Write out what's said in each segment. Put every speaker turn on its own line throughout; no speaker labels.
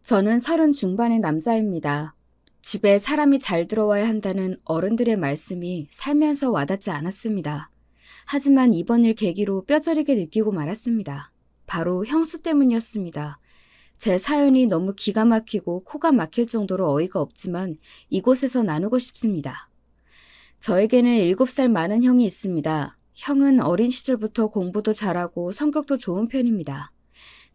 저는 30 중반의 남자입니다. 집에 사람이 잘 들어와야 한다는 어른들의 말씀이 살면서 와닿지 않았습니다. 하지만 이번 일 계기로 뼈저리게 느끼고 말았습니다. 바로 형수 때문이었습니다. 제 사연이 너무 기가 막히고 코가 막힐 정도로 어이가 없지만 이곳에서 나누고 싶습니다. 저에게는 7살 많은 형이 있습니다. 형은 어린 시절부터 공부도 잘하고 성격도 좋은 편입니다.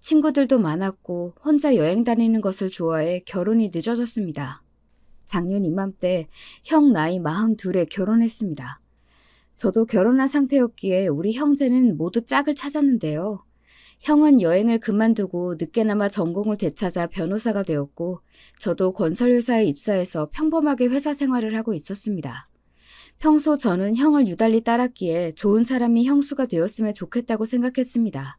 친구들도 많았고 혼자 여행 다니는 것을 좋아해 결혼이 늦어졌습니다. 작년 이맘때 형 나이 42에 결혼했습니다. 저도 결혼한 상태였기에 우리 형제는 모두 짝을 찾았는데요. 형은 여행을 그만두고 늦게나마 전공을 되찾아 변호사가 되었고 저도 건설회사에 입사해서 평범하게 회사 생활을 하고 있었습니다. 평소 저는 형을 유달리 따랐기에 좋은 사람이 형수가 되었으면 좋겠다고 생각했습니다.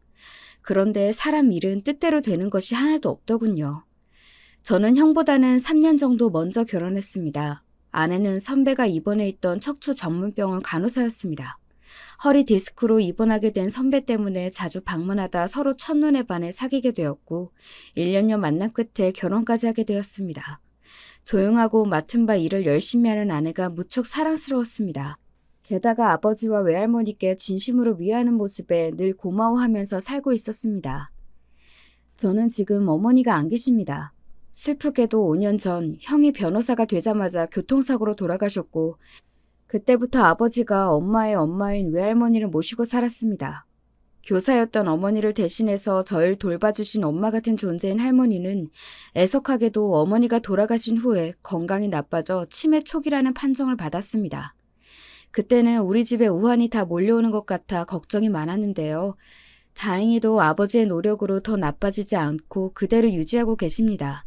그런데 사람 일은 뜻대로 되는 것이 하나도 없더군요. 저는 형보다는 3년 정도 먼저 결혼했습니다. 아내는 선배가 입원해 있던 척추 전문병원 간호사였습니다. 허리 디스크로 입원하게 된 선배 때문에 자주 방문하다 서로 첫눈에 반해 사귀게 되었고 1년여 만남 끝에 결혼까지 하게 되었습니다. 조용하고 맡은 바 일을 열심히 하는 아내가 무척 사랑스러웠습니다. 게다가 아버지와 외할머니께 진심으로 위하는 모습에 늘 고마워하면서 살고 있었습니다. 저는 지금 어머니가 안 계십니다. 슬프게도 5년 전 형이 변호사가 되자마자 교통사고로 돌아가셨고 그때부터 아버지가 엄마의 엄마인 외할머니를 모시고 살았습니다. 교사였던 어머니를 대신해서 저를 돌봐주신 엄마 같은 존재인 할머니는 애석하게도 어머니가 돌아가신 후에 건강이 나빠져 치매 초기라는 판정을 받았습니다. 그때는 우리 집에 우환이 다 몰려오는 것 같아 걱정이 많았는데요. 다행히도 아버지의 노력으로 더 나빠지지 않고 그대로 유지하고 계십니다.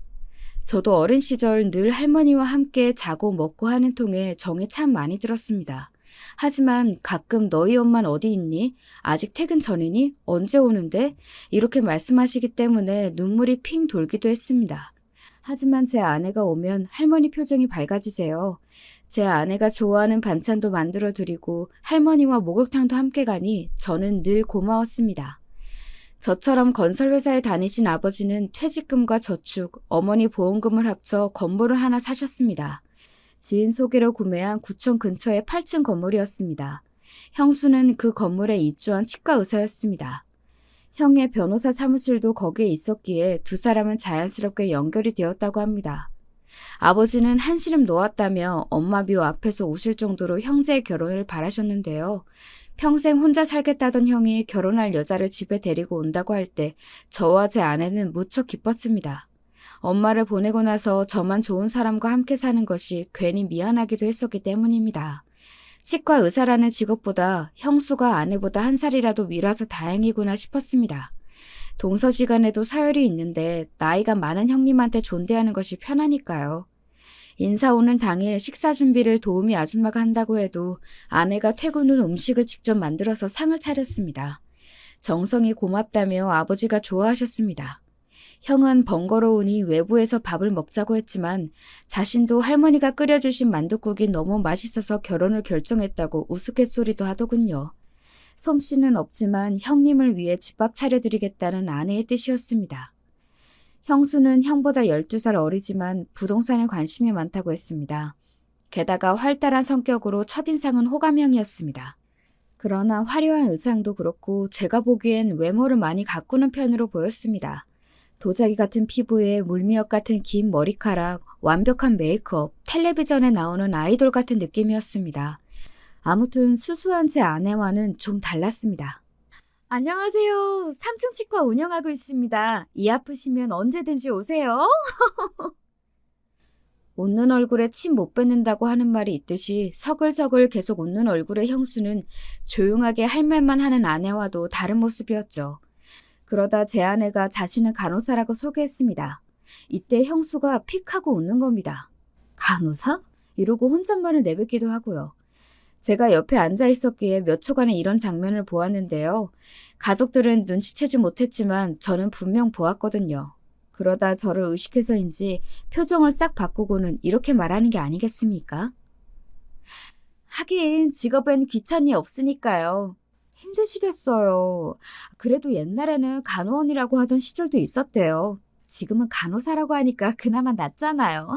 저도 어린 시절 늘 할머니와 함께 자고 먹고 하는 통에 정이 참 많이 들었습니다. 하지만 가끔 너희 엄마는 어디 있니? 아직 퇴근 전이니? 언제 오는데? 이렇게 말씀하시기 때문에 눈물이 핑 돌기도 했습니다. 하지만 제 아내가 오면 할머니 표정이 밝아지세요. 제 아내가 좋아하는 반찬도 만들어드리고 할머니와 목욕탕도 함께 가니 저는 늘 고마웠습니다. 저처럼 건설회사에 다니신 아버지는 퇴직금과 저축, 어머니 보험금을 합쳐 건물을 하나 사셨습니다. 지인 소개로 구매한 구청 근처의 8층 건물이었습니다. 형수는 그 건물에 입주한 치과 의사였습니다. 형의 변호사 사무실도 거기에 있었기에 두 사람은 자연스럽게 연결이 되었다고 합니다. 아버지는 한시름 놓았다며 엄마 묘 앞에서 우실 정도로 형제의 결혼을 바라셨는데요. 평생 혼자 살겠다던 형이 결혼할 여자를 집에 데리고 온다고 할 때 저와 제 아내는 무척 기뻤습니다. 엄마를 보내고 나서 저만 좋은 사람과 함께 사는 것이 괜히 미안하기도 했었기 때문입니다. 치과 의사라는 직업보다 형수가 아내보다 한 살이라도 위라서 다행이구나 싶었습니다. 동서지간에도 서열이 있는데 나이가 많은 형님한테 존대하는 것이 편하니까요. 인사 오는 당일 식사 준비를 도우미 아줌마가 한다고 해도 아내가 퇴근 후 음식을 직접 만들어서 상을 차렸습니다. 정성이 고맙다며 아버지가 좋아하셨습니다. 형은 번거로우니 외부에서 밥을 먹자고 했지만 자신도 할머니가 끓여주신 만둣국이 너무 맛있어서 결혼을 결정했다고 우스갯소리도 하더군요. 솜씨는 없지만 형님을 위해 집밥 차려드리겠다는 아내의 뜻이었습니다. 형수는 형보다 12살 어리지만 부동산에 관심이 많다고 했습니다. 게다가 활달한 성격으로 첫인상은 호감형이었습니다. 그러나 화려한 의상도 그렇고 제가 보기엔 외모를 많이 가꾸는 편으로 보였습니다. 도자기 같은 피부에 물미역 같은 긴 머리카락, 완벽한 메이크업, 텔레비전에 나오는 아이돌 같은 느낌이었습니다. 아무튼 수수한 제 아내와는 좀 달랐습니다. 안녕하세요. 3층 치과 운영하고 있습니다. 이 아프시면 언제든지 오세요. 웃는 얼굴에 침 못 뱉는다고 하는 말이 있듯이 서글서글 계속 웃는 얼굴의 형수는 조용하게 할 말만 하는 아내와도 다른 모습이었죠. 그러다 제 아내가 자신을 간호사라고 소개했습니다. 이때 형수가 픽 하고 웃는 겁니다. 간호사? 이러고 혼잣말을 내뱉기도 하고요. 제가 옆에 앉아 있었기에 몇 초간의 이런 장면을 보았는데요. 가족들은 눈치채지 못했지만 저는 분명 보았거든요. 그러다 저를 의식해서인지 표정을 싹 바꾸고는 이렇게 말하는 게 아니겠습니까? 하긴 직업엔 귀천이 없으니까요. 힘드시겠어요. 그래도 옛날에는 간호원이라고 하던 시절도 있었대요. 지금은 간호사라고 하니까 그나마 낫잖아요.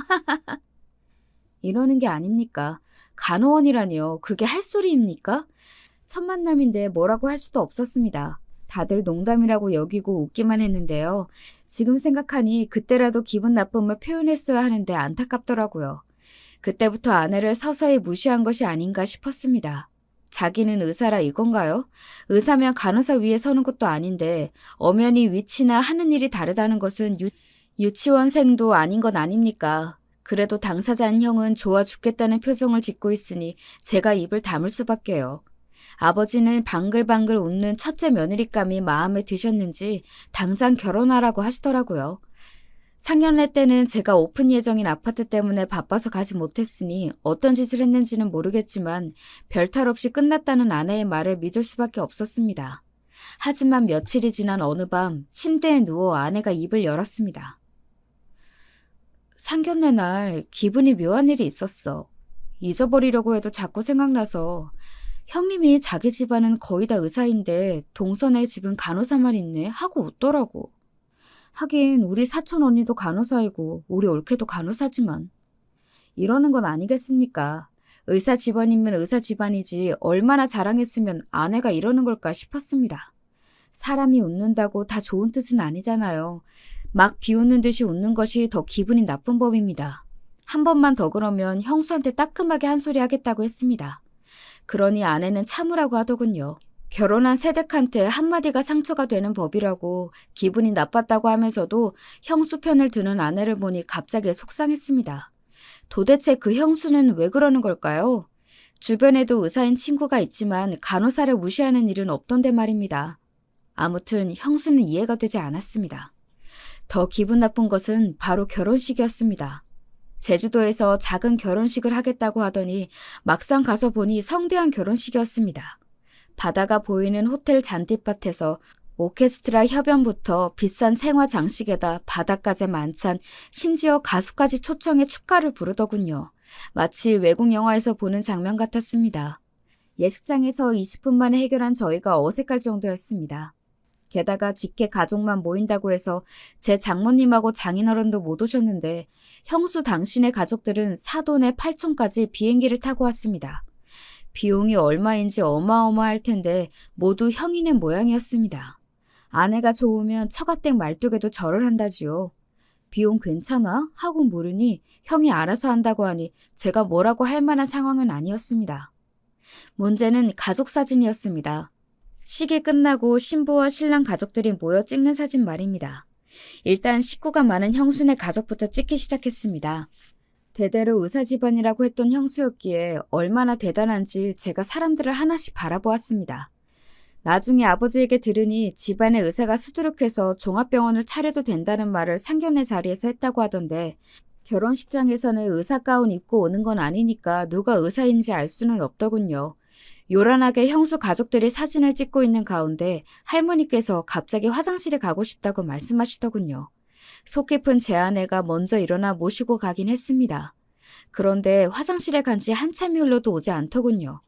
이러는 게 아닙니까? 간호원이라니요. 그게 할 소리입니까? 첫 만남인데 뭐라고 할 수도 없었습니다. 다들 농담이라고 여기고 웃기만 했는데요. 지금 생각하니 그때라도 기분 나쁨을 표현했어야 하는데 안타깝더라고요. 그때부터 아내를 서서히 무시한 것이 아닌가 싶었습니다. 자기는 의사라 이건가요? 의사면 간호사 위에 서는 것도 아닌데 엄연히 위치나 하는 일이 다르다는 것은 유치원생도 아닌 건 아닙니까? 그래도 당사자인 형은 좋아 죽겠다는 표정을 짓고 있으니 제가 입을 다물 수밖에요. 아버지는 방글방글 웃는 첫째 며느리감이 마음에 드셨는지 당장 결혼하라고 하시더라고요. 상견례 때는 제가 오픈 예정인 아파트 때문에 바빠서 가지 못했으니 어떤 짓을 했는지는 모르겠지만 별탈 없이 끝났다는 아내의 말을 믿을 수밖에 없었습니다. 하지만 며칠이 지난 어느 밤 침대에 누워 아내가 입을 열었습니다. 상견례 날 기분이 묘한 일이 있었어. 잊어버리려고 해도 자꾸 생각나서 형님이 자기 집안은 거의 다 의사인데 동선의 집은 간호사만 있네 하고 웃더라고. 하긴 우리 사촌 언니도 간호사이고 우리 올케도 간호사지만 이러는 건 아니겠습니까? 의사 집안이면 의사 집안이지 얼마나 자랑했으면 아내가 이러는 걸까 싶었습니다. 사람이 웃는다고 다 좋은 뜻은 아니잖아요. 막 비웃는 듯이 웃는 것이 더 기분이 나쁜 법입니다. 한 번만 더 그러면 형수한테 따끔하게 한 소리 하겠다고 했습니다. 그러니 아내는 참으라고 하더군요. 결혼한 새댁한테 한마디가 상처가 되는 법이라고 기분이 나빴다고 하면서도 형수 편을 드는 아내를 보니 갑자기 속상했습니다. 도대체 그 형수는 왜 그러는 걸까요? 주변에도 의사인 친구가 있지만 간호사를 무시하는 일은 없던데 말입니다. 아무튼 형수는 이해가 되지 않았습니다. 더 기분 나쁜 것은 바로 결혼식이었습니다. 제주도에서 작은 결혼식을 하겠다고 하더니 막상 가서 보니 성대한 결혼식이었습니다. 바다가 보이는 호텔 잔디밭에서 오케스트라 협연부터 비싼 생화 장식에다 바다까지 만찬, 심지어 가수까지 초청해 축가를 부르더군요. 마치 외국 영화에서 보는 장면 같았습니다. 예식장에서 20분 만에 해결한 저희가 어색할 정도였습니다. 게다가 직계 가족만 모인다고 해서 제 장모님하고 장인어른도 못 오셨는데 형수 당신의 가족들은 사돈의 8촌까지 비행기를 타고 왔습니다. 비용이 얼마인지 어마어마할 텐데 모두 형이네 모양이었습니다. 아내가 좋으면 처가댁 말뚝에도 절을 한다지요. 비용 괜찮아? 하고 물으니 형이 알아서 한다고 하니 제가 뭐라고 할 만한 상황은 아니었습니다. 문제는 가족 사진이었습니다. 식이 끝나고 신부와 신랑 가족들이 모여 찍는 사진 말입니다. 일단 식구가 많은 형수네 가족부터 찍기 시작했습니다. 대대로 의사 집안이라고 했던 형수였기에 얼마나 대단한지 제가 사람들을 하나씩 바라보았습니다. 나중에 아버지에게 들으니 집안의 의사가 수두룩해서 종합병원을 차려도 된다는 말을 상견례 자리에서 했다고 하던데 결혼식장에서는 의사 가운 입고 오는 건 아니니까 누가 의사인지 알 수는 없더군요. 요란하게 형수 가족들이 사진을 찍고 있는 가운데 할머니께서 갑자기 화장실에 가고 싶다고 말씀하시더군요. 속 깊은 제 아내가 먼저 일어나 모시고 가긴 했습니다. 그런데 화장실에 간 지 한참이 흘러도 오지 않더군요.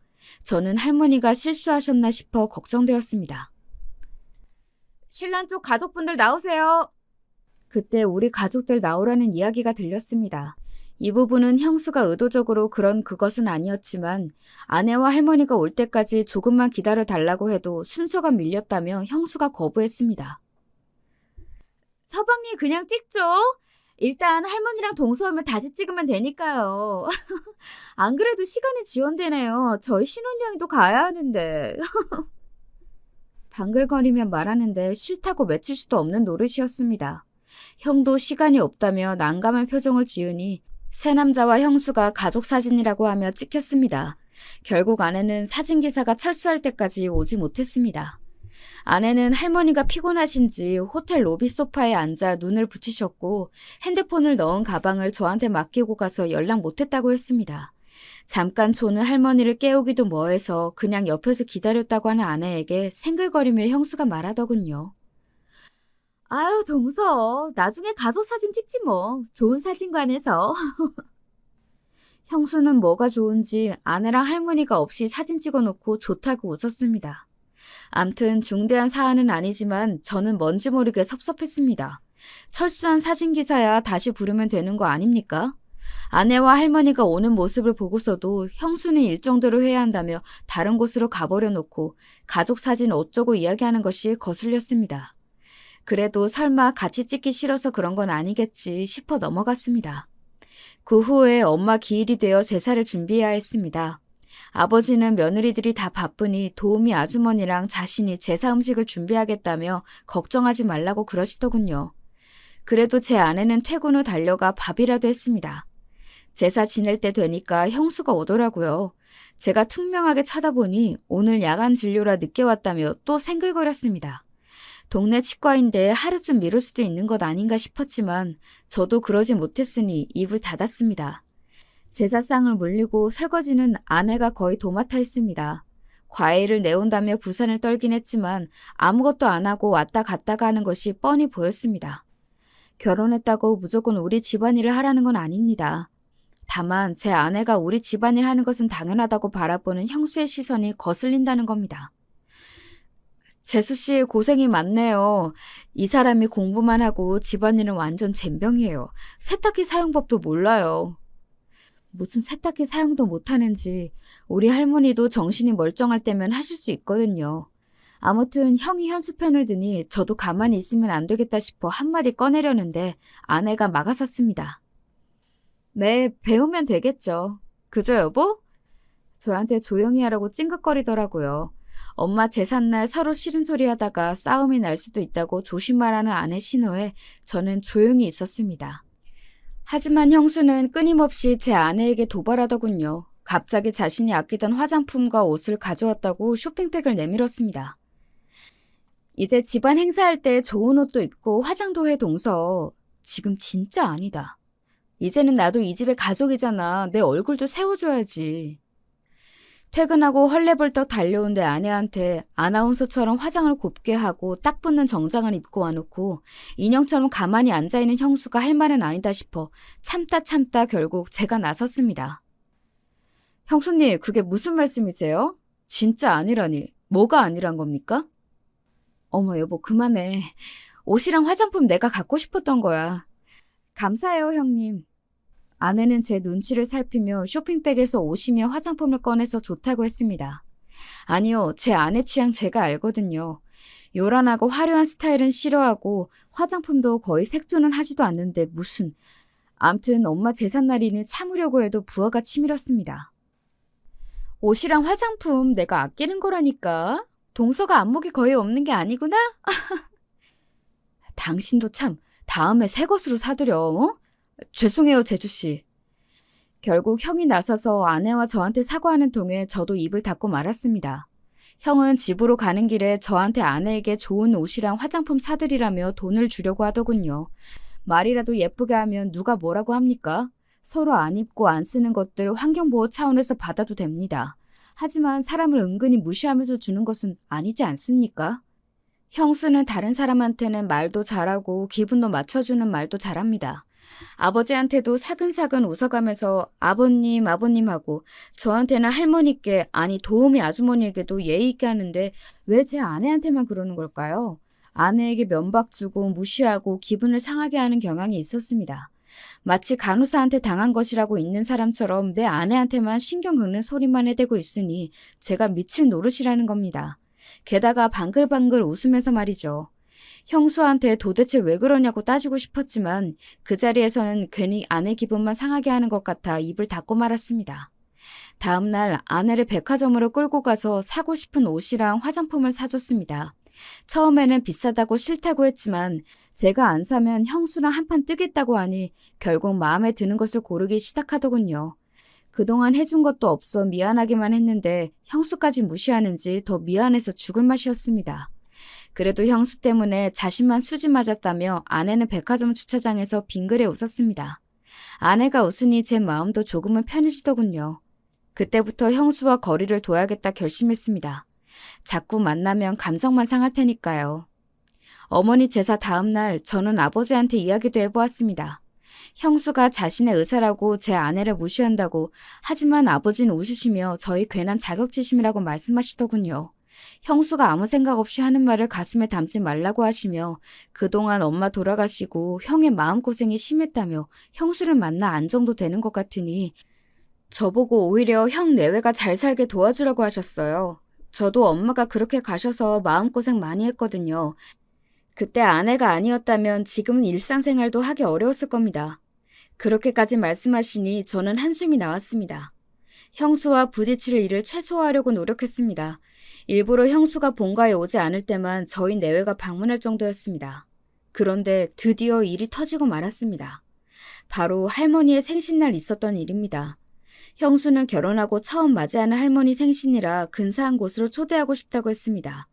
저는 할머니가 실수하셨나 싶어 걱정되었습니다. 신랑 쪽 가족분들 나오세요. 그때 우리 가족들 나오라는 이야기가 들렸습니다. 이 부분은 형수가 의도적으로 그런 그것은 아니었지만 아내와 할머니가 올 때까지 조금만 기다려 달라고 해도 순서가 밀렸다며 형수가 거부했습니다. 서방님 그냥 찍죠. 일단 할머니랑 동서오면 다시 찍으면 되니까요. 안 그래도 시간이 지연되네요. 저희 신혼여행도 가야 하는데. 방글거리며 말하는데 싫다고 맺힐 수도 없는 노릇이었습니다. 형도 시간이 없다며 난감한 표정을 지으니 새 남자와 형수가 가족 사진이라고 하며 찍혔습니다. 결국 아내는 사진기사가 철수할 때까지 오지 못했습니다. 아내는 할머니가 피곤하신지 호텔 로비 소파에 앉아 눈을 붙이셨고 핸드폰을 넣은 가방을 저한테 맡기고 가서 연락 못했다고 했습니다. 잠깐 조는 할머니를 깨우기도 뭐해서 그냥 옆에서 기다렸다고 하는 아내에게 생글거리며 형수가 말하더군요. 아유 동서 나중에 가족 사진 찍지 뭐. 좋은 사진관에서. 형수는 뭐가 좋은지 아내랑 할머니가 없이 사진 찍어놓고 좋다고 웃었습니다. 암튼 중대한 사안은 아니지만 저는 뭔지 모르게 섭섭했습니다. 철수한 사진기사야 다시 부르면 되는 거 아닙니까? 아내와 할머니가 오는 모습을 보고서도 형수는 일정대로 해야 한다며 다른 곳으로 가버려 놓고 가족 사진 어쩌고 이야기하는 것이 거슬렸습니다. 그래도 설마 같이 찍기 싫어서 그런 건 아니겠지 싶어 넘어갔습니다. 그 후에 엄마 기일이 되어 제사를 준비해야 했습니다. 아버지는 며느리들이 다 바쁘니 도우미 아주머니랑 자신이 제사 음식을 준비하겠다며 걱정하지 말라고 그러시더군요. 그래도 제 아내는 퇴근 후 달려가 밥이라도 했습니다. 제사 지낼 때 되니까 형수가 오더라고요. 제가 퉁명하게 쳐다보니 오늘 야간 진료라 늦게 왔다며 또 생글거렸습니다. 동네 치과인데 하루쯤 미룰 수도 있는 것 아닌가 싶었지만 저도 그러지 못했으니 입을 닫았습니다. 제사상을 물리고 설거지는 아내가 거의 도맡아 했습니다. 과일을 내온다며 부산을 떨긴 했지만 아무것도 안 하고 왔다 갔다가 하는 것이 뻔히 보였습니다. 결혼했다고 무조건 우리 집안일을 하라는 건 아닙니다. 다만 제 아내가 우리 집안일 하는 것은 당연하다고 바라보는 형수의 시선이 거슬린다는 겁니다. 재수 씨 고생이 많네요. 이 사람이 공부만 하고 집안일은 완전 젬병이에요. 세탁기 사용법도 몰라요. 무슨 세탁기 사용도 못하는지 우리 할머니도 정신이 멀쩡할 때면 하실 수 있거든요. 아무튼 형이 현수펜을 드니 저도 가만히 있으면 안 되겠다 싶어 한마디 꺼내려는데 아내가 막아섰습니다. 네, 배우면 되겠죠. 그죠, 여보? 저한테 조용히 하라고 찡긋거리더라고요. 엄마 제삿날 서로 싫은 소리 하다가 싸움이 날 수도 있다고 조심하라는 아내 신호에 저는 조용히 있었습니다. 하지만 형수는 끊임없이 제 아내에게 도발하더군요. 갑자기 자신이 아끼던 화장품과 옷을 가져왔다고 쇼핑백을 내밀었습니다. 이제 집안 행사할 때 좋은 옷도 입고 화장도 해 동서. 지금 진짜 아니다. 이제는 나도 이 집의 가족이잖아. 내 얼굴도 세워줘야지. 퇴근하고 헐레벌떡 달려온 내 아내한테 아나운서처럼 화장을 곱게 하고 딱 붙는 정장을 입고 와놓고 인형처럼 가만히 앉아있는 형수가 할 말은 아니다 싶어 참다 결국 제가 나섰습니다. 형수님, 그게 무슨 말씀이세요? 진짜 아니라니. 뭐가 아니란 겁니까? 어머 여보 그만해. 옷이랑 화장품 내가 갖고 싶었던 거야. 감사해요 형님. 아내는 제 눈치를 살피며 쇼핑백에서 옷이며 화장품을 꺼내서 좋다고 했습니다. 아니요, 제 아내 취향 제가 알거든요. 요란하고 화려한 스타일은 싫어하고 화장품도 거의 색조는 하지도 않는데 무슨. 암튼 엄마 제삿날이니 참으려고 해도 부하가 치밀었습니다. 옷이랑 화장품 내가 아끼는 거라니까. 동서가 안목이 거의 없는 게 아니구나? 당신도 참 다음에 새 것으로 사드려. 어? 죄송해요, 제주씨. 결국 형이 나서서 아내와 저한테 사과하는 통에 저도 입을 닫고 말았습니다. 형은 집으로 가는 길에 저한테 아내에게 좋은 옷이랑 화장품 사드리라며 돈을 주려고 하더군요. 말이라도 예쁘게 하면 누가 뭐라고 합니까? 서로 안 입고 안 쓰는 것들 환경보호 차원에서 받아도 됩니다. 하지만 사람을 은근히 무시하면서 주는 것은 아니지 않습니까? 형수는 다른 사람한테는 말도 잘하고 기분도 맞춰주는 말도 잘합니다. 아버지한테도 사근사근 웃어가면서 아버님 하고 저한테는 할머니께 아니 도우미 아주머니에게도 예의 있게 하는데 왜 제 아내한테만 그러는 걸까요? 아내에게 면박 주고 무시하고 기분을 상하게 하는 경향이 있었습니다. 마치 간호사한테 당한 것이라고 있는 사람처럼 내 아내한테만 신경 긁는 소리만 해대고 있으니 제가 미칠 노릇이라는 겁니다. 게다가 방글방글 웃으면서 말이죠. 형수한테 도대체 왜 그러냐고 따지고 싶었지만 그 자리에서는 괜히 아내 기분만 상하게 하는 것 같아 입을 닫고 말았습니다. 다음 날 아내를 백화점으로 끌고 가서 사고 싶은 옷이랑 화장품을 사줬습니다. 처음에는 비싸다고 싫다고 했지만 제가 안 사면 형수랑 한판 뜨겠다고 하니 결국 마음에 드는 것을 고르기 시작하더군요. 그동안 해준 것도 없어 미안하기만 했는데 형수까지 무시하는지 더 미안해서 죽을 맛이었습니다. 그래도 형수 때문에 자신만 수지 맞았다며 아내는 백화점 주차장에서 빙그레 웃었습니다. 아내가 웃으니 제 마음도 조금은 편해지더군요. 그때부터 형수와 거리를 둬야겠다 결심했습니다. 자꾸 만나면 감정만 상할 테니까요. 어머니 제사 다음 날 저는 아버지한테 이야기도 해보았습니다. 형수가 자신의 의사라고 제 아내를 무시한다고 하지만 아버지는 웃으시며 저희 괜한 자격지심이라고 말씀하시더군요. 형수가 아무 생각 없이 하는 말을 가슴에 담지 말라고 하시며 그동안 엄마 돌아가시고 형의 마음고생이 심했다며 형수를 만나 안정도 되는 것 같으니 저보고 오히려 형 내외가 잘 살게 도와주라고 하셨어요. 저도 엄마가 그렇게 가셔서 마음고생 많이 했거든요. 그때 아내가 아니었다면 지금은 일상생활도 하기 어려웠을 겁니다. 그렇게까지 말씀하시니 저는 한숨이 나왔습니다. 형수와 부딪힐 일을 최소화하려고 노력했습니다. 일부러 형수가 본가에 오지 않을 때만 저희 내외가 방문할 정도였습니다. 그런데 드디어 일이 터지고 말았습니다. 바로 할머니의 생신날 있었던 일입니다. 형수는 결혼하고 처음 맞이하는 할머니 생신이라 근사한 곳으로 초대하고 싶다고 했습니다.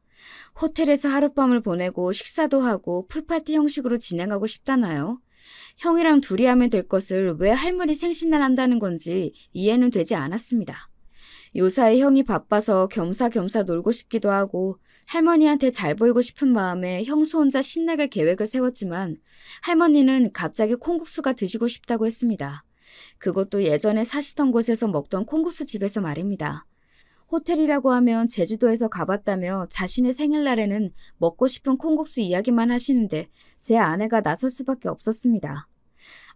호텔에서 하룻밤을 보내고 식사도 하고 풀파티 형식으로 진행하고 싶다나요? 형이랑 둘이 하면 될 것을 왜 할머니 생신날 한다는 건지 이해는 되지 않았습니다. 요사이 형이 바빠서 겸사겸사 놀고 싶기도 하고 할머니한테 잘 보이고 싶은 마음에 형수 혼자 신나게 계획을 세웠지만 할머니는 갑자기 콩국수가 드시고 싶다고 했습니다. 그것도 예전에 사시던 곳에서 먹던 콩국수 집에서 말입니다. 호텔이라고 하면 제주도에서 가봤다며 자신의 생일날에는 먹고 싶은 콩국수 이야기만 하시는데 제 아내가 나설 수밖에 없었습니다.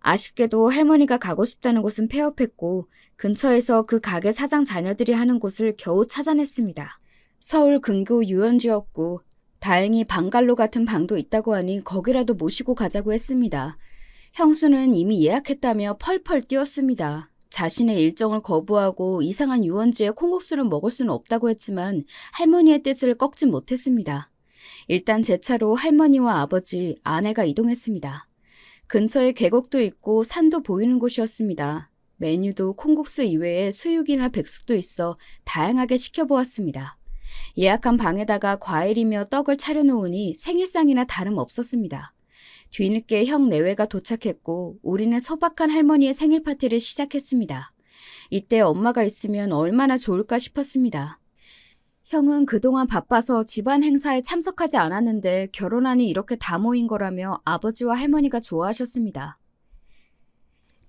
아쉽게도 할머니가 가고 싶다는 곳은 폐업했고 근처에서 그 가게 사장 자녀들이 하는 곳을 겨우 찾아냈습니다. 서울 근교 유원지였고 다행히 방갈로 같은 방도 있다고 하니 거기라도 모시고 가자고 했습니다. 형수는 이미 예약했다며 펄펄 뛰었습니다. 자신의 일정을 거부하고 이상한 유원지에 콩국수를 먹을 수는 없다고 했지만 할머니의 뜻을 꺾지 못했습니다. 일단 제 차로 할머니와 아버지, 아내가 이동했습니다. 근처에 계곡도 있고 산도 보이는 곳이었습니다. 메뉴도 콩국수 이외에 수육이나 백숙도 있어 다양하게 시켜보았습니다. 예약한 방에다가 과일이며 떡을 차려놓으니 생일상이나 다름없었습니다. 뒤늦게 형 내외가 도착했고 우리는 소박한 할머니의 생일 파티를 시작했습니다. 이때 엄마가 있으면 얼마나 좋을까 싶었습니다. 형은 그동안 바빠서 집안 행사에 참석하지 않았는데 결혼하니 이렇게 다 모인 거라며 아버지와 할머니가 좋아하셨습니다.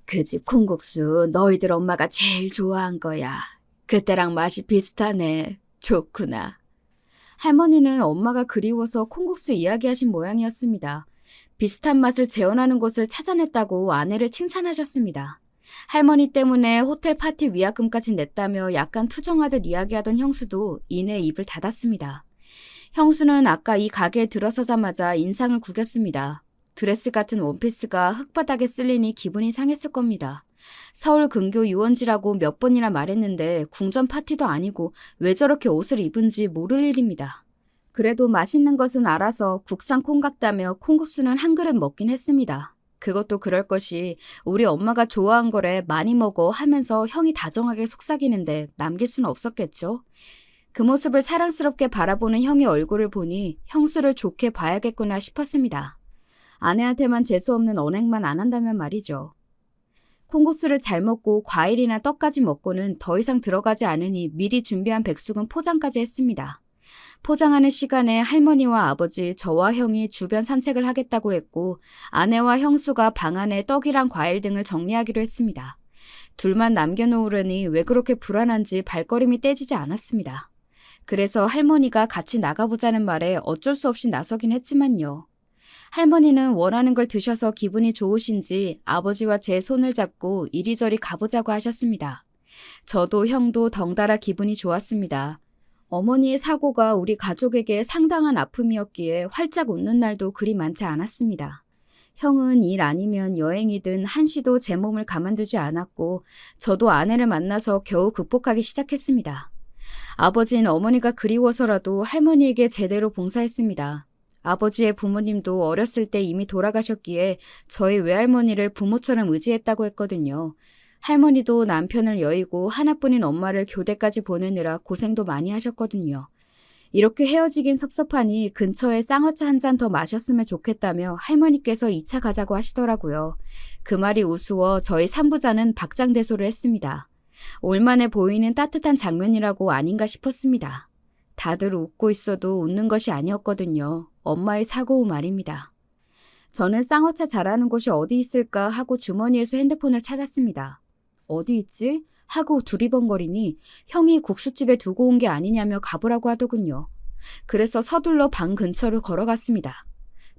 그 집 콩국수 너희들 엄마가 제일 좋아한 거야. 그때랑 맛이 비슷하네. 좋구나. 할머니는 엄마가 그리워서 콩국수 이야기하신 모양이었습니다. 비슷한 맛을 재현하는 곳을 찾아냈다고 아내를 칭찬하셨습니다. 할머니 때문에 호텔 파티 위약금까지 냈다며 약간 투정하듯 이야기하던 형수도 이내 입을 닫았습니다. 형수는 아까 이 가게에 들어서자마자 인상을 구겼습니다. 드레스 같은 원피스가 흙바닥에 쓸리니 기분이 상했을 겁니다. 서울 근교 유원지라고 몇 번이나 말했는데 궁전 파티도 아니고 왜 저렇게 옷을 입은지 모를 일입니다. 그래도 맛있는 것은 알아서 국산 콩 같다며 콩국수는 한 그릇 먹긴 했습니다. 그것도 그럴 것이 우리 엄마가 좋아한 거래 많이 먹어 하면서 형이 다정하게 속삭이는데 남길 수는 없었겠죠. 그 모습을 사랑스럽게 바라보는 형의 얼굴을 보니 형수를 좋게 봐야겠구나 싶었습니다. 아내한테만 재수없는 언행만 안 한다면 말이죠. 콩국수를 잘 먹고 과일이나 떡까지 먹고는 더 이상 들어가지 않으니 미리 준비한 백숙은 포장까지 했습니다. 포장하는 시간에 할머니와 아버지, 저와 형이 주변 산책을 하겠다고 했고 아내와 형수가 방 안에 떡이랑 과일 등을 정리하기로 했습니다. 둘만 남겨놓으려니 왜 그렇게 불안한지 발걸음이 떼지지 않았습니다. 그래서 할머니가 같이 나가보자는 말에 어쩔 수 없이 나서긴 했지만요. 할머니는 원하는 걸 드셔서 기분이 좋으신지 아버지와 제 손을 잡고 이리저리 가보자고 하셨습니다. 저도 형도 덩달아 기분이 좋았습니다. 어머니의 사고가 우리 가족에게 상당한 아픔이었기에 활짝 웃는 날도 그리 많지 않았습니다. 형은 일 아니면 여행이든 한시도 제 몸을 가만두지 않았고 저도 아내를 만나서 겨우 극복하기 시작했습니다. 아버지는 어머니가 그리워서라도 할머니에게 제대로 봉사했습니다. 아버지의 부모님도 어렸을 때 이미 돌아가셨기에 저희 외할머니를 부모처럼 의지했다고 했거든요. 할머니도 남편을 여의고 하나뿐인 엄마를 교대까지 보내느라 고생도 많이 하셨거든요. 이렇게 헤어지긴 섭섭하니 근처에 쌍화차 한 잔 더 마셨으면 좋겠다며 할머니께서 2차 가자고 하시더라고요. 그 말이 우스워 저희 삼부자는 박장대소를 했습니다. 올만해 보이는 따뜻한 장면이라고 아닌가 싶었습니다. 다들 웃고 있어도 웃는 것이 아니었거든요. 엄마의 사고 후 말입니다. 저는 쌍화차 잘하는 곳이 어디 있을까 하고 주머니에서 핸드폰을 찾았습니다. 어디 있지? 하고 두리번거리니 형이 국수집에 두고 온 게 아니냐며 가보라고 하더군요. 그래서 서둘러 방 근처로 걸어갔습니다.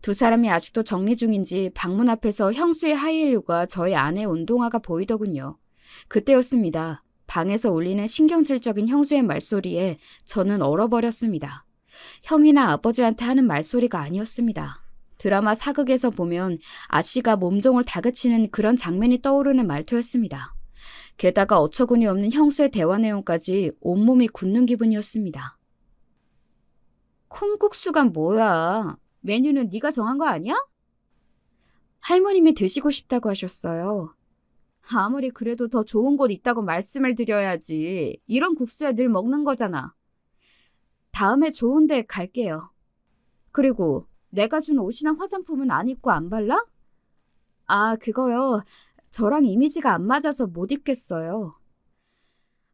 두 사람이 아직도 정리 중인지 방문 앞에서 형수의 하이힐과 저희 아내의 운동화가 보이더군요. 그때였습니다. 방에서 울리는 신경질적인 형수의 말소리에 저는 얼어버렸습니다. 형이나 아버지한테 하는 말소리가 아니었습니다. 드라마 사극에서 보면 아씨가 몸종을 다그치는 그런 장면이 떠오르는 말투였습니다. 게다가 어처구니 없는 형수의 대화 내용까지 온몸이 굳는 기분이었습니다. 콩국수가 뭐야? 메뉴는 네가 정한 거 아니야? 할머님이 드시고 싶다고 하셨어요. 아무리 그래도 더 좋은 곳 있다고 말씀을 드려야지. 이런 국수야 늘 먹는 거잖아. 다음에 좋은 데 갈게요. 그리고 내가 준 옷이랑 화장품은 안 입고 안 발라? 아, 그거요. 저랑 이미지가 안 맞아서 못 입겠어요.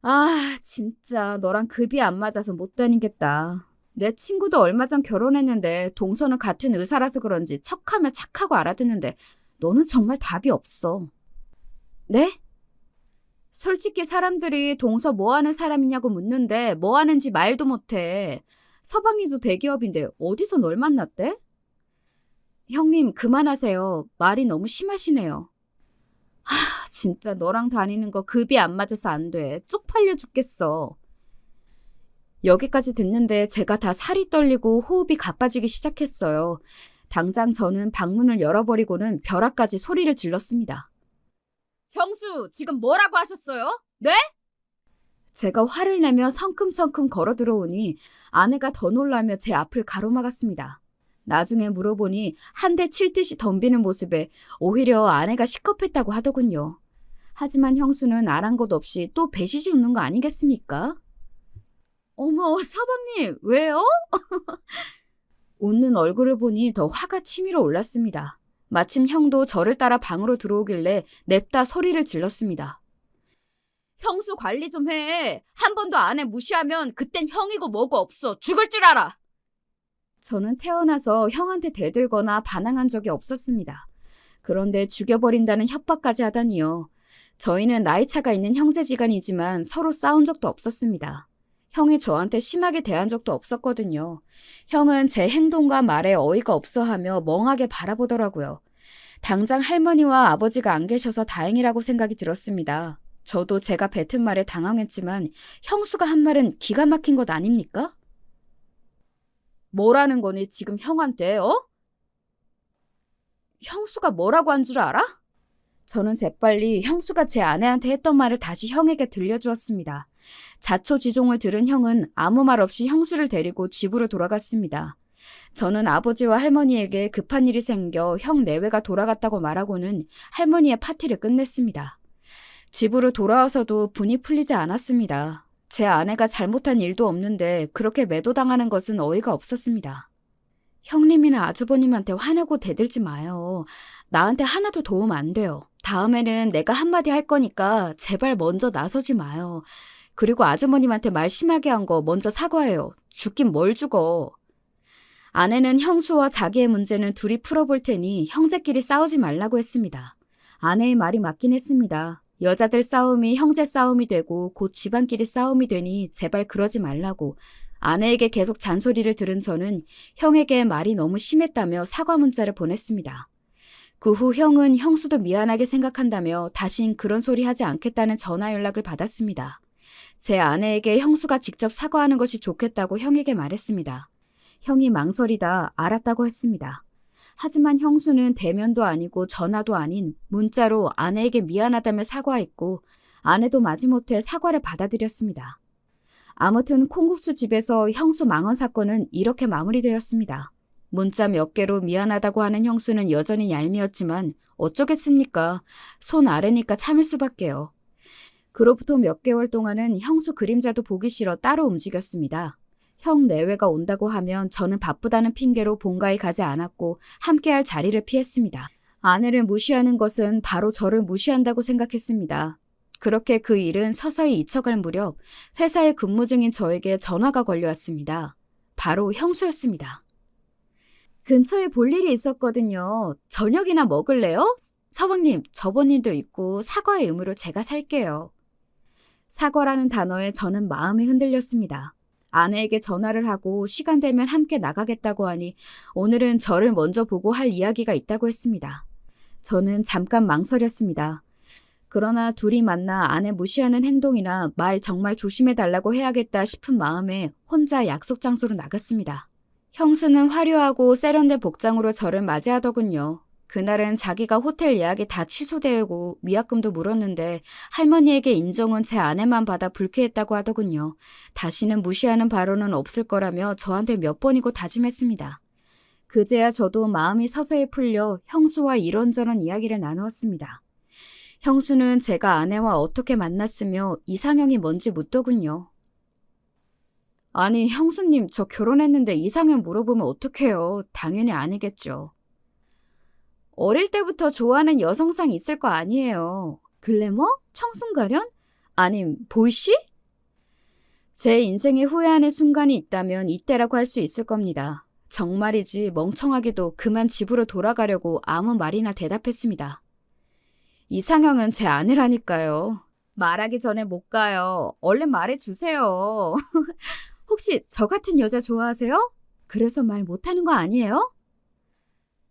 아, 진짜 너랑 급이 안 맞아서 못 다니겠다. 내 친구도 얼마 전 결혼했는데 동서는 같은 의사라서 그런지 척하면 착하고 알아듣는데 너는 정말 답이 없어. 네? 솔직히 사람들이 동서 뭐 하는 사람이냐고 묻는데 뭐 하는지 말도 못해. 서방님도 대기업인데 어디서 널 만났대? 형님 그만하세요. 말이 너무 심하시네요. 진짜 너랑 다니는 거 급이 안 맞아서 안 돼. 쪽팔려 죽겠어. 여기까지 듣는데 제가 다 살이 떨리고 호흡이 가빠지기 시작했어요. 당장 저는 방문을 열어버리고는 벼락까지 소리를 질렀습니다. 형수, 지금 뭐라고 하셨어요? 네? 제가 화를 내며 성큼성큼 걸어 들어오니 아내가 더 놀라며 제 앞을 가로막았습니다. 나중에 물어보니 한 대 칠 듯이 덤비는 모습에 오히려 아내가 시겁했다고 하더군요. 하지만 형수는 아랑곳 없이 또 배시시 웃는 거 아니겠습니까? 어머, 서방님, 왜요? 웃는 얼굴을 보니 더 화가 치밀어 올랐습니다. 마침 형도 저를 따라 방으로 들어오길래 냅다 소리를 질렀습니다. 형수 관리 좀 해. 한 번도 아내 무시하면 그땐 형이고 뭐고 없어. 죽을 줄 알아. 저는 태어나서 형한테 대들거나 반항한 적이 없었습니다. 그런데 죽여버린다는 협박까지 하다니요. 저희는 나이차가 있는 형제지간이지만 서로 싸운 적도 없었습니다. 형이 저한테 심하게 대한 적도 없었거든요. 형은 제 행동과 말에 어이가 없어하며 멍하게 바라보더라고요. 당장 할머니와 아버지가 안 계셔서 다행이라고 생각이 들었습니다. 저도 제가 뱉은 말에 당황했지만 형수가 한 말은 기가 막힌 것 아닙니까? 뭐라는 거니 지금 형한테, 어? 형수가 뭐라고 한 줄 알아? 저는 재빨리 형수가 제 아내한테 했던 말을 다시 형에게 들려주었습니다. 자초지종을 들은 형은 아무 말 없이 형수를 데리고 집으로 돌아갔습니다. 저는 아버지와 할머니에게 급한 일이 생겨 형 내외가 돌아갔다고 말하고는 할머니의 파티를 끝냈습니다. 집으로 돌아와서도 분이 풀리지 않았습니다. 제 아내가 잘못한 일도 없는데 그렇게 매도당하는 것은 어이가 없었습니다. 형님이나 아주버님한테 화내고 대들지 마요. 나한테 하나도 도움 안 돼요. 다음에는 내가 한마디 할 거니까 제발 먼저 나서지 마요. 그리고 아주머님한테 말 심하게 한 거 먼저 사과해요. 죽긴 뭘 죽어. 아내는 형수와 자기의 문제는 둘이 풀어볼 테니 형제끼리 싸우지 말라고 했습니다. 아내의 말이 맞긴 했습니다. 여자들 싸움이 형제 싸움이 되고 곧 집안끼리 싸움이 되니 제발 그러지 말라고. 아내에게 계속 잔소리를 들은 저는 형에게 말이 너무 심했다며 사과 문자를 보냈습니다. 그 후 형은 형수도 미안하게 생각한다며 다신 그런 소리 하지 않겠다는 전화 연락을 받았습니다. 제 아내에게 형수가 직접 사과하는 것이 좋겠다고 형에게 말했습니다. 형이 망설이다 알았다고 했습니다. 하지만 형수는 대면도 아니고 전화도 아닌 문자로 아내에게 미안하다며 사과했고 아내도 마지못해 사과를 받아들였습니다. 아무튼 콩국수 집에서 형수 망언 사건은 이렇게 마무리되었습니다. 문자 몇 개로 미안하다고 하는 형수는 여전히 얄미웠지만 어쩌겠습니까? 손 아래니까 참을 수밖에요. 그로부터 몇 개월 동안은 형수 그림자도 보기 싫어 따로 움직였습니다. 형 내외가 온다고 하면 저는 바쁘다는 핑계로 본가에 가지 않았고 함께할 자리를 피했습니다. 아내를 무시하는 것은 바로 저를 무시한다고 생각했습니다. 그렇게 그 일은 서서히 잊혀갈 무렵 회사에 근무 중인 저에게 전화가 걸려왔습니다. 바로 형수였습니다. 근처에 볼 일이 있었거든요. 저녁이나 먹을래요? 서방님, 저번 일도 있고 사과의 의무로 제가 살게요. 사과라는 단어에 저는 마음이 흔들렸습니다. 아내에게 전화를 하고 시간 되면 함께 나가겠다고 하니 오늘은 저를 먼저 보고 할 이야기가 있다고 했습니다. 저는 잠깐 망설였습니다. 그러나 둘이 만나 아내 무시하는 행동이나 말 정말 조심해달라고 해야겠다 싶은 마음에 혼자 약속 장소로 나갔습니다. 형수는 화려하고 세련된 복장으로 저를 맞이하더군요. 그날은 자기가 호텔 예약이 다 취소되고 위약금도 물었는데 할머니에게 인정은 제 아내만 받아 불쾌했다고 하더군요. 다시는 무시하는 발언은 없을 거라며 저한테 몇 번이고 다짐했습니다. 그제야 저도 마음이 서서히 풀려 형수와 이런저런 이야기를 나누었습니다. 형수는 제가 아내와 어떻게 만났으며 이상형이 뭔지 묻더군요. 아니, 형수님, 저 결혼했는데 이상형 물어보면 어떡해요? 당연히 아니겠죠. 어릴 때부터 좋아하는 여성상 있을 거 아니에요. 글래머? 청순가련? 아님, 보이시? 제 인생에 후회하는 순간이 있다면 이때라고 할 수 있을 겁니다. 정말이지 멍청하게도 그만 집으로 돌아가려고 아무 말이나 대답했습니다. 이상형은 제 아내라니까요. 말하기 전에 못 가요. 얼른 말해주세요. 혹시 저 같은 여자 좋아하세요? 그래서 말 못하는 거 아니에요?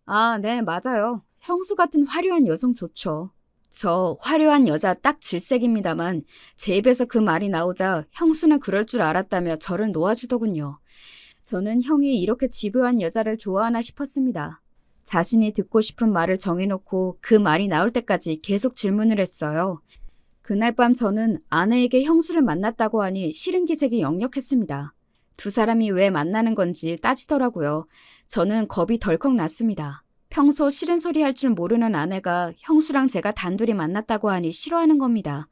아, 네, 맞아요. 형수 같은 화려한 여성 좋죠. 저 화려한 여자 딱 질색입니다만 제 입에서 그 말이 나오자 형수는 그럴 줄 알았다며 저를 놓아주더군요. 저는 형이 이렇게 집요한 여자를 좋아하나 싶었습니다. 자신이 듣고 싶은 말을 정해놓고 그 말이 나올 때까지 계속 질문을 했어요. 그날 밤 저는 아내에게 형수를 만났다고 하니 싫은 기색이 역력했습니다. 두 사람이 왜 만나는 건지 따지더라고요. 저는 겁이 덜컥 났습니다. 평소 싫은 소리 할 줄 모르는 아내가 형수랑 제가 단둘이 만났다고 하니 싫어하는 겁니다.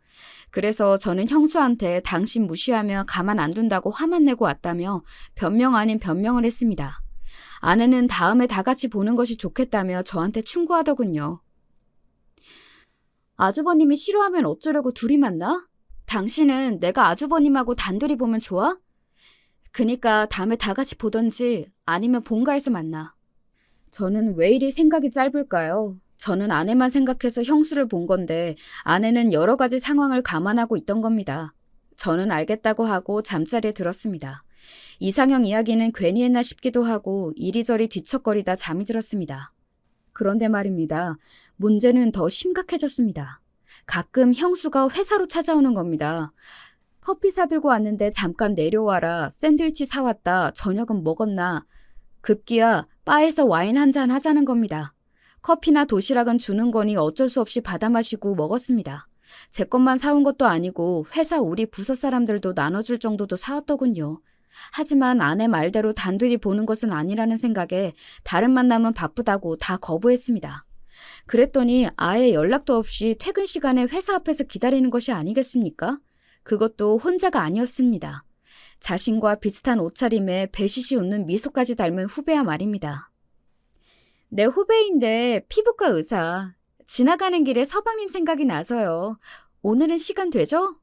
그래서 저는 형수한테 당신 무시하며 가만 안 둔다고 화만 내고 왔다며 변명 아닌 변명을 했습니다. 아내는 다음에 다 같이 보는 것이 좋겠다며 저한테 충고하더군요. 아주버님이 싫어하면 어쩌려고 둘이 만나? 당신은 내가 아주버님하고 단둘이 보면 좋아? 그니까 다음에 다 같이 보던지 아니면 본가에서 만나. 저는 왜 이리 생각이 짧을까요? 저는 아내만 생각해서 형수를 본 건데 아내는 여러 가지 상황을 감안하고 있던 겁니다. 저는 알겠다고 하고 잠자리에 들었습니다. 이상형 이야기는 괜히 했나 싶기도 하고 이리저리 뒤척거리다 잠이 들었습니다. 그런데 말입니다. 문제는 더 심각해졌습니다. 가끔 형수가 회사로 찾아오는 겁니다. 커피 사들고 왔는데 잠깐 내려와라. 샌드위치 사왔다. 저녁은 먹었나. 급기야 바에서 와인 한잔 하자는 겁니다. 커피나 도시락은 주는 거니 어쩔 수 없이 받아 마시고 먹었습니다. 제 것만 사온 것도 아니고 회사 우리 부서 사람들도 나눠줄 정도도 사왔더군요. 하지만 아내 말대로 단둘이 보는 것은 아니라는 생각에 다른 만남은 바쁘다고 다 거부했습니다. 그랬더니 아예 연락도 없이 퇴근 시간에 회사 앞에서 기다리는 것이 아니겠습니까? 그것도 혼자가 아니었습니다. 자신과 비슷한 옷차림에 배시시 웃는 미소까지 닮은 후배야 말입니다. 내 후배인데 피부과 의사. 지나가는 길에 서방님 생각이 나서요. 오늘은 시간 되죠?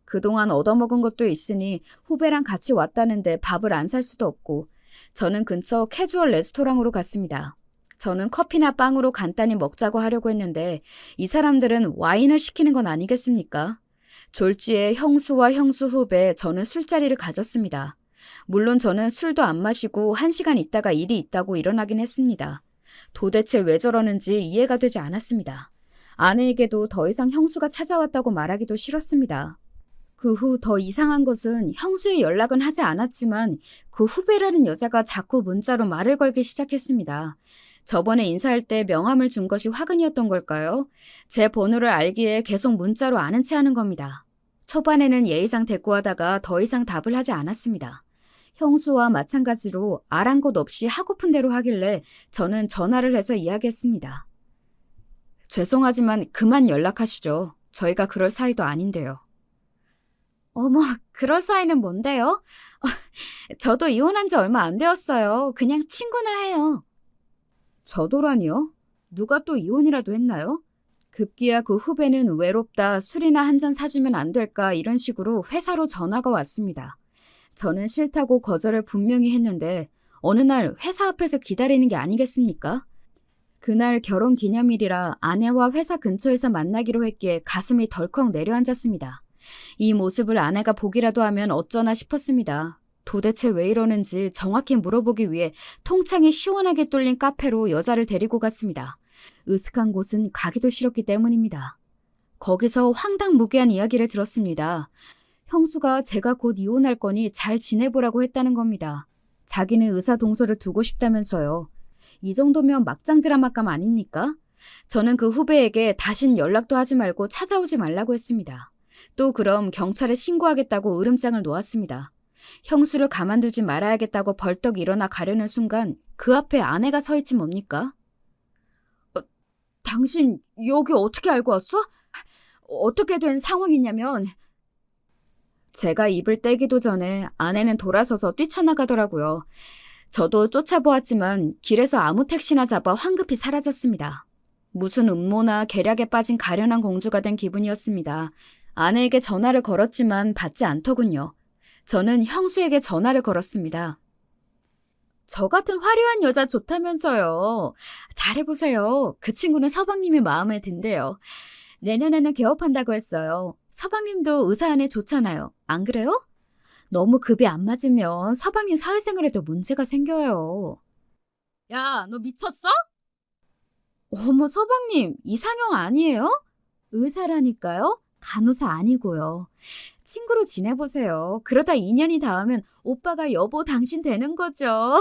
그동안 얻어먹은 것도 있으니 후배랑 같이 왔다는데 밥을 안 살 수도 없고 저는 근처 캐주얼 레스토랑으로 갔습니다. 저는 커피나 빵으로 간단히 먹자고 하려고 했는데 이 사람들은 와인을 시키는 건 아니겠습니까? 졸지에 형수와 형수 후배 저는 술자리를 가졌습니다. 물론 저는 술도 안 마시고 1시간 있다가 일이 있다고 일어나긴 했습니다. 도대체 왜 저러는지 이해가 되지 않았습니다. 아내에게도 더 이상 형수가 찾아왔다고 말하기도 싫었습니다. 그 후 더 이상한 것은 형수의 연락은 하지 않았지만 그 후배라는 여자가 자꾸 문자로 말을 걸기 시작했습니다. 저번에 인사할 때 명함을 준 것이 화근이었던 걸까요? 제 번호를 알기에 계속 문자로 아는 체 하는 겁니다. 초반에는 예의상 대꾸하다가 더 이상 답을 하지 않았습니다. 형수와 마찬가지로 아랑곳 없이 하고픈 대로 하길래 저는 전화를 해서 이야기했습니다. 죄송하지만 그만 연락하시죠. 저희가 그럴 사이도 아닌데요. 어머, 그럴 사이는 뭔데요? 저도 이혼한 지 얼마 안 되었어요. 그냥 친구나 해요. 저도라니요? 누가 또 이혼이라도 했나요? 급기야 그 후배는 외롭다, 술이나 한 잔 사주면 안 될까 이런 식으로 회사로 전화가 왔습니다. 저는 싫다고 거절을 분명히 했는데 어느 날 회사 앞에서 기다리는 게 아니겠습니까? 그날 결혼기념일이라 아내와 회사 근처에서 만나기로 했기에 가슴이 덜컥 내려앉았습니다. 이 모습을 아내가 보기라도 하면 어쩌나 싶었습니다. 도대체 왜 이러는지 정확히 물어보기 위해 통창이 시원하게 뚫린 카페로 여자를 데리고 갔습니다. 으슥한 곳은 가기도 싫었기 때문입니다. 거기서 황당무계한 이야기를 들었습니다. 형수가 제가 곧 이혼할 거니 잘 지내보라고 했다는 겁니다. 자기는 의사 동서를 두고 싶다면서요. 이 정도면 막장 드라마감 아닙니까? 저는 그 후배에게 다신 연락도 하지 말고 찾아오지 말라고 했습니다. 또 그럼 경찰에 신고하겠다고 으름장을 놓았습니다. 형수를 가만두지 말아야겠다고 벌떡 일어나 가려는 순간 그 앞에 아내가 서 있지 뭡니까? 당신 여기 어떻게 알고 왔어? 어떻게 된 상황이냐면 제가 입을 떼기도 전에 아내는 돌아서서 뛰쳐나가더라고요. 저도 쫓아보았지만 길에서 아무 택시나 잡아 황급히 사라졌습니다. 무슨 음모나 계략에 빠진 가련한 공주가 된 기분이었습니다. 아내에게 전화를 걸었지만 받지 않더군요. 저는 형수에게 전화를 걸었습니다. 저 같은 화려한 여자 좋다면서요. 잘해보세요. 그 친구는 서방님이 마음에 든대요. 내년에는 개업한다고 했어요. 서방님도 의사 안에 좋잖아요. 안 그래요? 너무 급이 안 맞으면 서방님 사회생활에도 문제가 생겨요. 야, 너 미쳤어? 어머, 서방님, 이상형 아니에요? 의사라니까요? 간호사 아니고요. 친구로 지내보세요. 그러다 2년이 닿으면 오빠가 여보 당신 되는 거죠.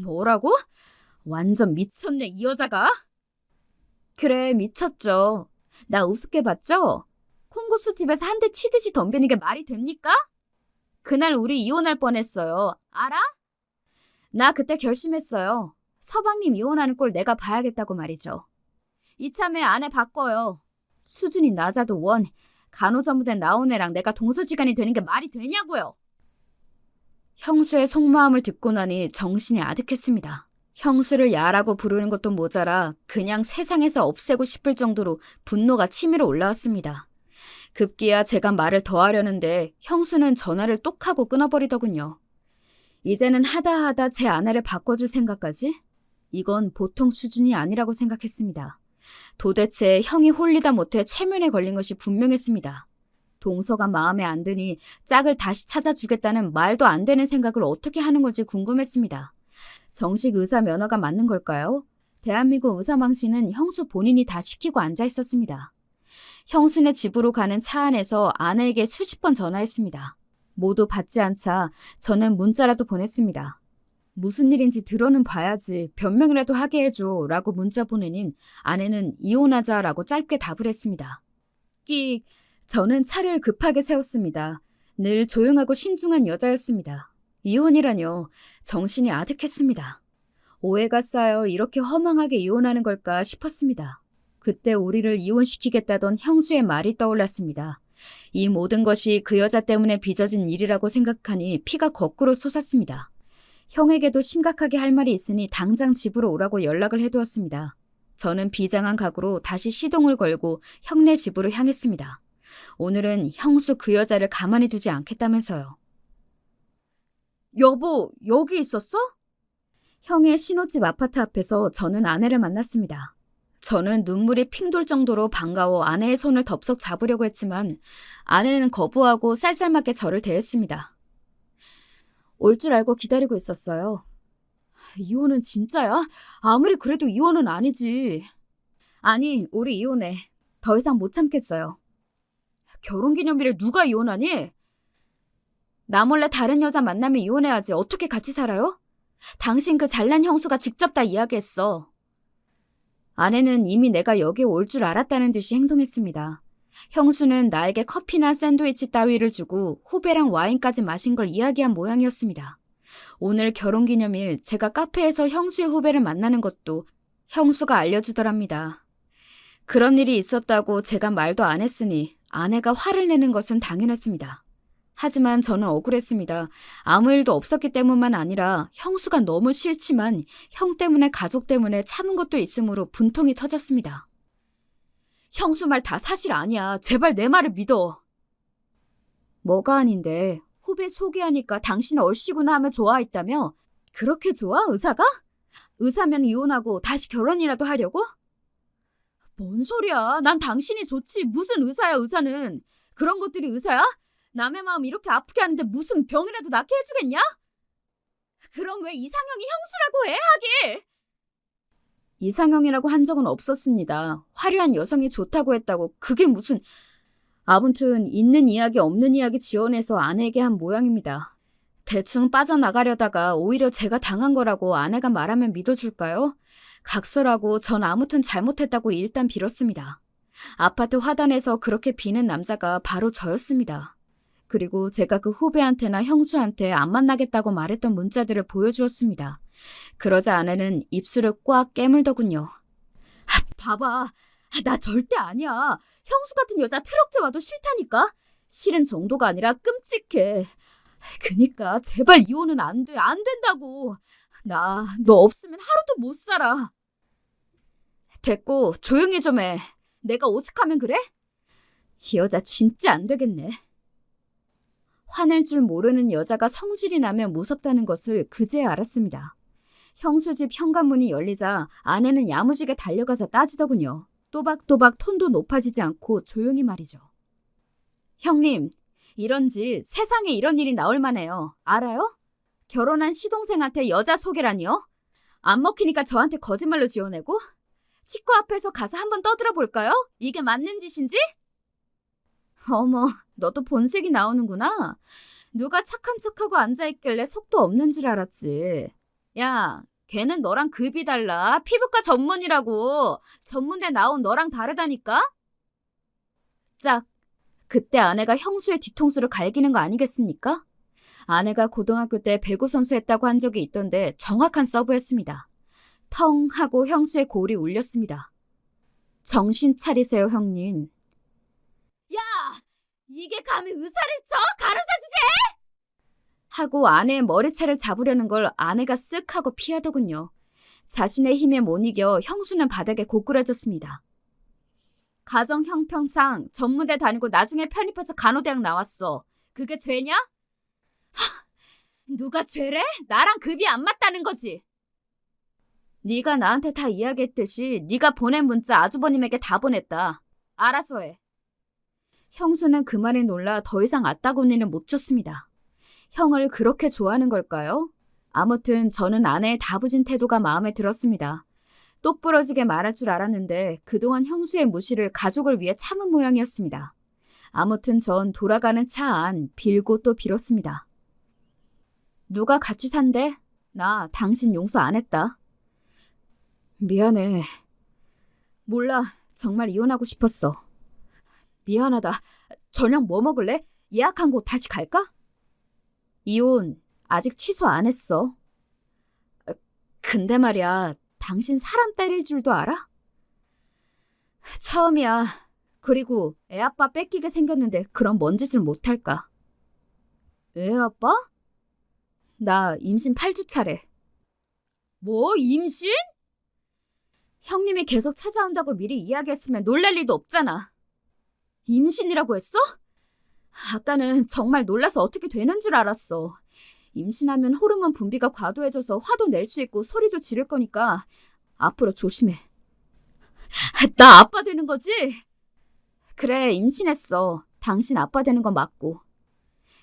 뭐라고? 완전 미쳤네, 이 여자가. 그래, 미쳤죠. 나 우습게 봤죠? 콩고수 집에서 한 대 치듯이 덤비는 게 말이 됩니까? 그날 우리 이혼할 뻔했어요. 알아? 나 그때 결심했어요. 서방님 이혼하는 꼴 내가 봐야겠다고 말이죠. 이참에 아내 바꿔요. 수준이 낮아도 원, 간호사무대 나온 애랑 내가 동서지간이 되는 게 말이 되냐고요. 형수의 속마음을 듣고 나니 정신이 아득했습니다. 형수를 야라고 부르는 것도 모자라 그냥 세상에서 없애고 싶을 정도로 분노가 치밀어 올라왔습니다. 급기야 제가 말을 더 하려는데 형수는 전화를 똑 하고 끊어버리더군요. 이제는 하다 제 아내를 바꿔줄 생각까지? 이건 보통 수준이 아니라고 생각했습니다. 도대체 형이 홀리다 못해 최면에 걸린 것이 분명했습니다. 동서가 마음에 안 드니 짝을 다시 찾아주겠다는 말도 안 되는 생각을 어떻게 하는 건지 궁금했습니다. 정식 의사 면허가 맞는 걸까요? 대한민국 의사망신은 형수 본인이 다 시키고 앉아 있었습니다. 형수네 집으로 가는 차 안에서 아내에게 수십 번 전화했습니다. 모두 받지 않자 저는 문자라도 보냈습니다. 무슨 일인지 들어는 봐야지 변명이라도 하게 해줘 라고 문자 보내닌 아내는 이혼하자라고 짧게 답을 했습니다. 끽, 저는 차를 급하게 세웠습니다. 늘 조용하고 신중한 여자였습니다. 이혼이라뇨. 정신이 아득했습니다. 오해가 쌓여 이렇게 허망하게 이혼하는 걸까 싶었습니다. 그때 우리를 이혼시키겠다던 형수의 말이 떠올랐습니다. 이 모든 것이 그 여자 때문에 빚어진 일이라고 생각하니 피가 거꾸로 솟았습니다. 형에게도 심각하게 할 말이 있으니 당장 집으로 오라고 연락을 해두었습니다. 저는 비장한 각오로 다시 시동을 걸고 형네 집으로 향했습니다. 오늘은 형수 그 여자를 가만히 두지 않겠다면서요. 여보, 여기 있었어? 형의 신혼집 아파트 앞에서 저는 아내를 만났습니다. 저는 눈물이 핑 돌 정도로 반가워 아내의 손을 덥석 잡으려고 했지만 아내는 거부하고 쌀쌀맞게 저를 대했습니다. 올 줄 알고 기다리고 있었어요. 이혼은 진짜야? 아무리 그래도 이혼은 아니지. 아니, 우리 이혼해. 더 이상 못 참겠어요. 결혼기념일에 누가 이혼하니? 나 몰래 다른 여자 만나면 이혼해야지. 어떻게 같이 살아요? 당신 그 잘난 형수가 직접 다 이야기했어. 아내는 이미 내가 여기 올 줄 알았다는 듯이 행동했습니다. 형수는 나에게 커피나 샌드위치 따위를 주고 후배랑 와인까지 마신 걸 이야기한 모양이었습니다. 오늘 결혼기념일 제가 카페에서 형수의 후배를 만나는 것도 형수가 알려주더랍니다. 그런 일이 있었다고 제가 말도 안 했으니 아내가 화를 내는 것은 당연했습니다. 하지만 저는 억울했습니다. 아무 일도 없었기 때문만 아니라 형수가 너무 싫지만 형 때문에 가족 때문에 참은 것도 있으므로 분통이 터졌습니다. 형수 말 다 사실 아니야. 제발 내 말을 믿어. 뭐가 아닌데 후배 소개하니까 당신 얼씨구나 하며 좋아했다며? 그렇게 좋아? 의사가? 의사면 이혼하고 다시 결혼이라도 하려고? 뭔 소리야? 난 당신이 좋지. 무슨 의사야, 의사는. 그런 것들이 의사야? 남의 마음 이렇게 아프게 하는데 무슨 병이라도 낫게 해주겠냐? 그럼 왜 이상형이 형수라고 해, 하길? 이상형이라고 한 적은 없었습니다. 화려한 여성이 좋다고 했다고 그게 무슨... 아무튼 있는 이야기 없는 이야기 지어내서 아내에게 한 모양입니다. 대충 빠져나가려다가 오히려 제가 당한 거라고 아내가 말하면 믿어줄까요? 각설하고 전 아무튼 잘못했다고 일단 빌었습니다. 아파트 화단에서 그렇게 비는 남자가 바로 저였습니다. 그리고 제가 그 후배한테나 형수한테 안 만나겠다고 말했던 문자들을 보여주었습니다. 그러자 아내는 입술을 꽉 깨물더군요. 봐봐. 나 절대 아니야. 형수 같은 여자 트럭째 와도 싫다니까. 싫은 정도가 아니라 끔찍해. 그니까 제발 이혼은 안 돼. 안 된다고. 나 너 없으면 하루도 못 살아. 됐고 조용히 좀 해. 내가 오직하면 그래? 이 여자 진짜 안 되겠네. 화낼 줄 모르는 여자가 성질이 나면 무섭다는 것을 그제야 알았습니다. 형수 집 현관문이 열리자 아내는 야무지게 달려가서 따지더군요. 또박또박 톤도 높아지지 않고 조용히 말이죠. 형님, 이런지 세상에 이런 일이 나올 만해요. 알아요? 결혼한 시동생한테 여자 소개라니요? 안 먹히니까 저한테 거짓말로 지어내고? 치과 앞에서 가서 한번 떠들어 볼까요? 이게 맞는 짓인지? 어머, 너도 본색이 나오는구나. 누가 착한 척하고 앉아있길래 속도 없는 줄 알았지. 야, 걔는 너랑 급이 달라. 피부과 전문이라고. 전문대 나온 너랑 다르다니까? 짝, 그때 아내가 형수의 뒤통수를 갈기는 거 아니겠습니까? 아내가 고등학교 때 배구 선수 했다고 한 적이 있던데 정확한 서브였습니다. 텅 하고 형수의 골이 울렸습니다. 정신 차리세요, 형님. 야! 이게 감히 의사를 쳐? 가르사 주제? 하고 아내의 머리채를 잡으려는 걸 아내가 쓱 하고 피하더군요. 자신의 힘에 못 이겨 형수는 바닥에 고꾸라졌습니다. 가정 형평상 전문대 다니고 나중에 편입해서 간호대학 나왔어. 그게 죄냐? 누가 죄래? 나랑 급이 안 맞다는 거지. 네가 나한테 다 이야기했듯이 네가 보낸 문자 아주버님에게 다 보냈다. 알아서 해. 형수는 그 말에 놀라 더 이상 아따구니는 못 쳤습니다. 형을 그렇게 좋아하는 걸까요? 아무튼 저는 아내의 다부진 태도가 마음에 들었습니다. 똑부러지게 말할 줄 알았는데 그동안 형수의 무시를 가족을 위해 참은 모양이었습니다. 아무튼 전 돌아가는 차 안 빌고 또 빌었습니다. 누가 같이 산대? 나 당신 용서 안 했다. 미안해. 몰라. 정말 이혼하고 싶었어. 미안하다. 저녁 뭐 먹을래? 예약한 곳 다시 갈까? 이혼 아직 취소 안 했어. 근데 말이야, 당신 사람 때릴 줄도 알아? 처음이야. 그리고 애 아빠 뺏기게 생겼는데 그런 먼 짓을 못할까? 애 아빠? 나 임신 8주 차래. 뭐 임신? 형님이 계속 찾아온다고 미리 이야기했으면 놀랄 리도 없잖아. 임신이라고 했어? 아까는 정말 놀라서 어떻게 되는 줄 알았어. 임신하면 호르몬 분비가 과도해져서 화도 낼 수 있고 소리도 지를 거니까 앞으로 조심해. 나 아빠 되는 거지? 그래, 임신했어. 당신 아빠 되는 건 맞고.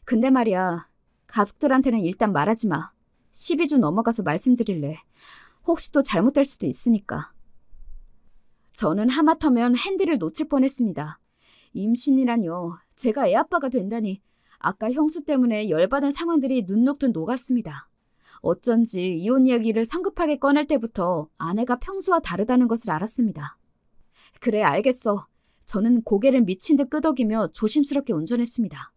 근데 말이야, 가족들한테는 일단 말하지 마. 12주 넘어가서 말씀드릴래. 혹시 또 잘못될 수도 있으니까. 저는 하마터면 핸들을 놓칠 뻔했습니다. 임신이라뇨. 제가 애 아빠가 된다니. 아까 형수 때문에 열받은 상황들이 눈녹듯 녹았습니다. 어쩐지 이혼 이야기를 성급하게 꺼낼 때부터 아내가 평소와 다르다는 것을 알았습니다. 그래, 알겠어. 저는 고개를 미친 듯 끄덕이며 조심스럽게 운전했습니다.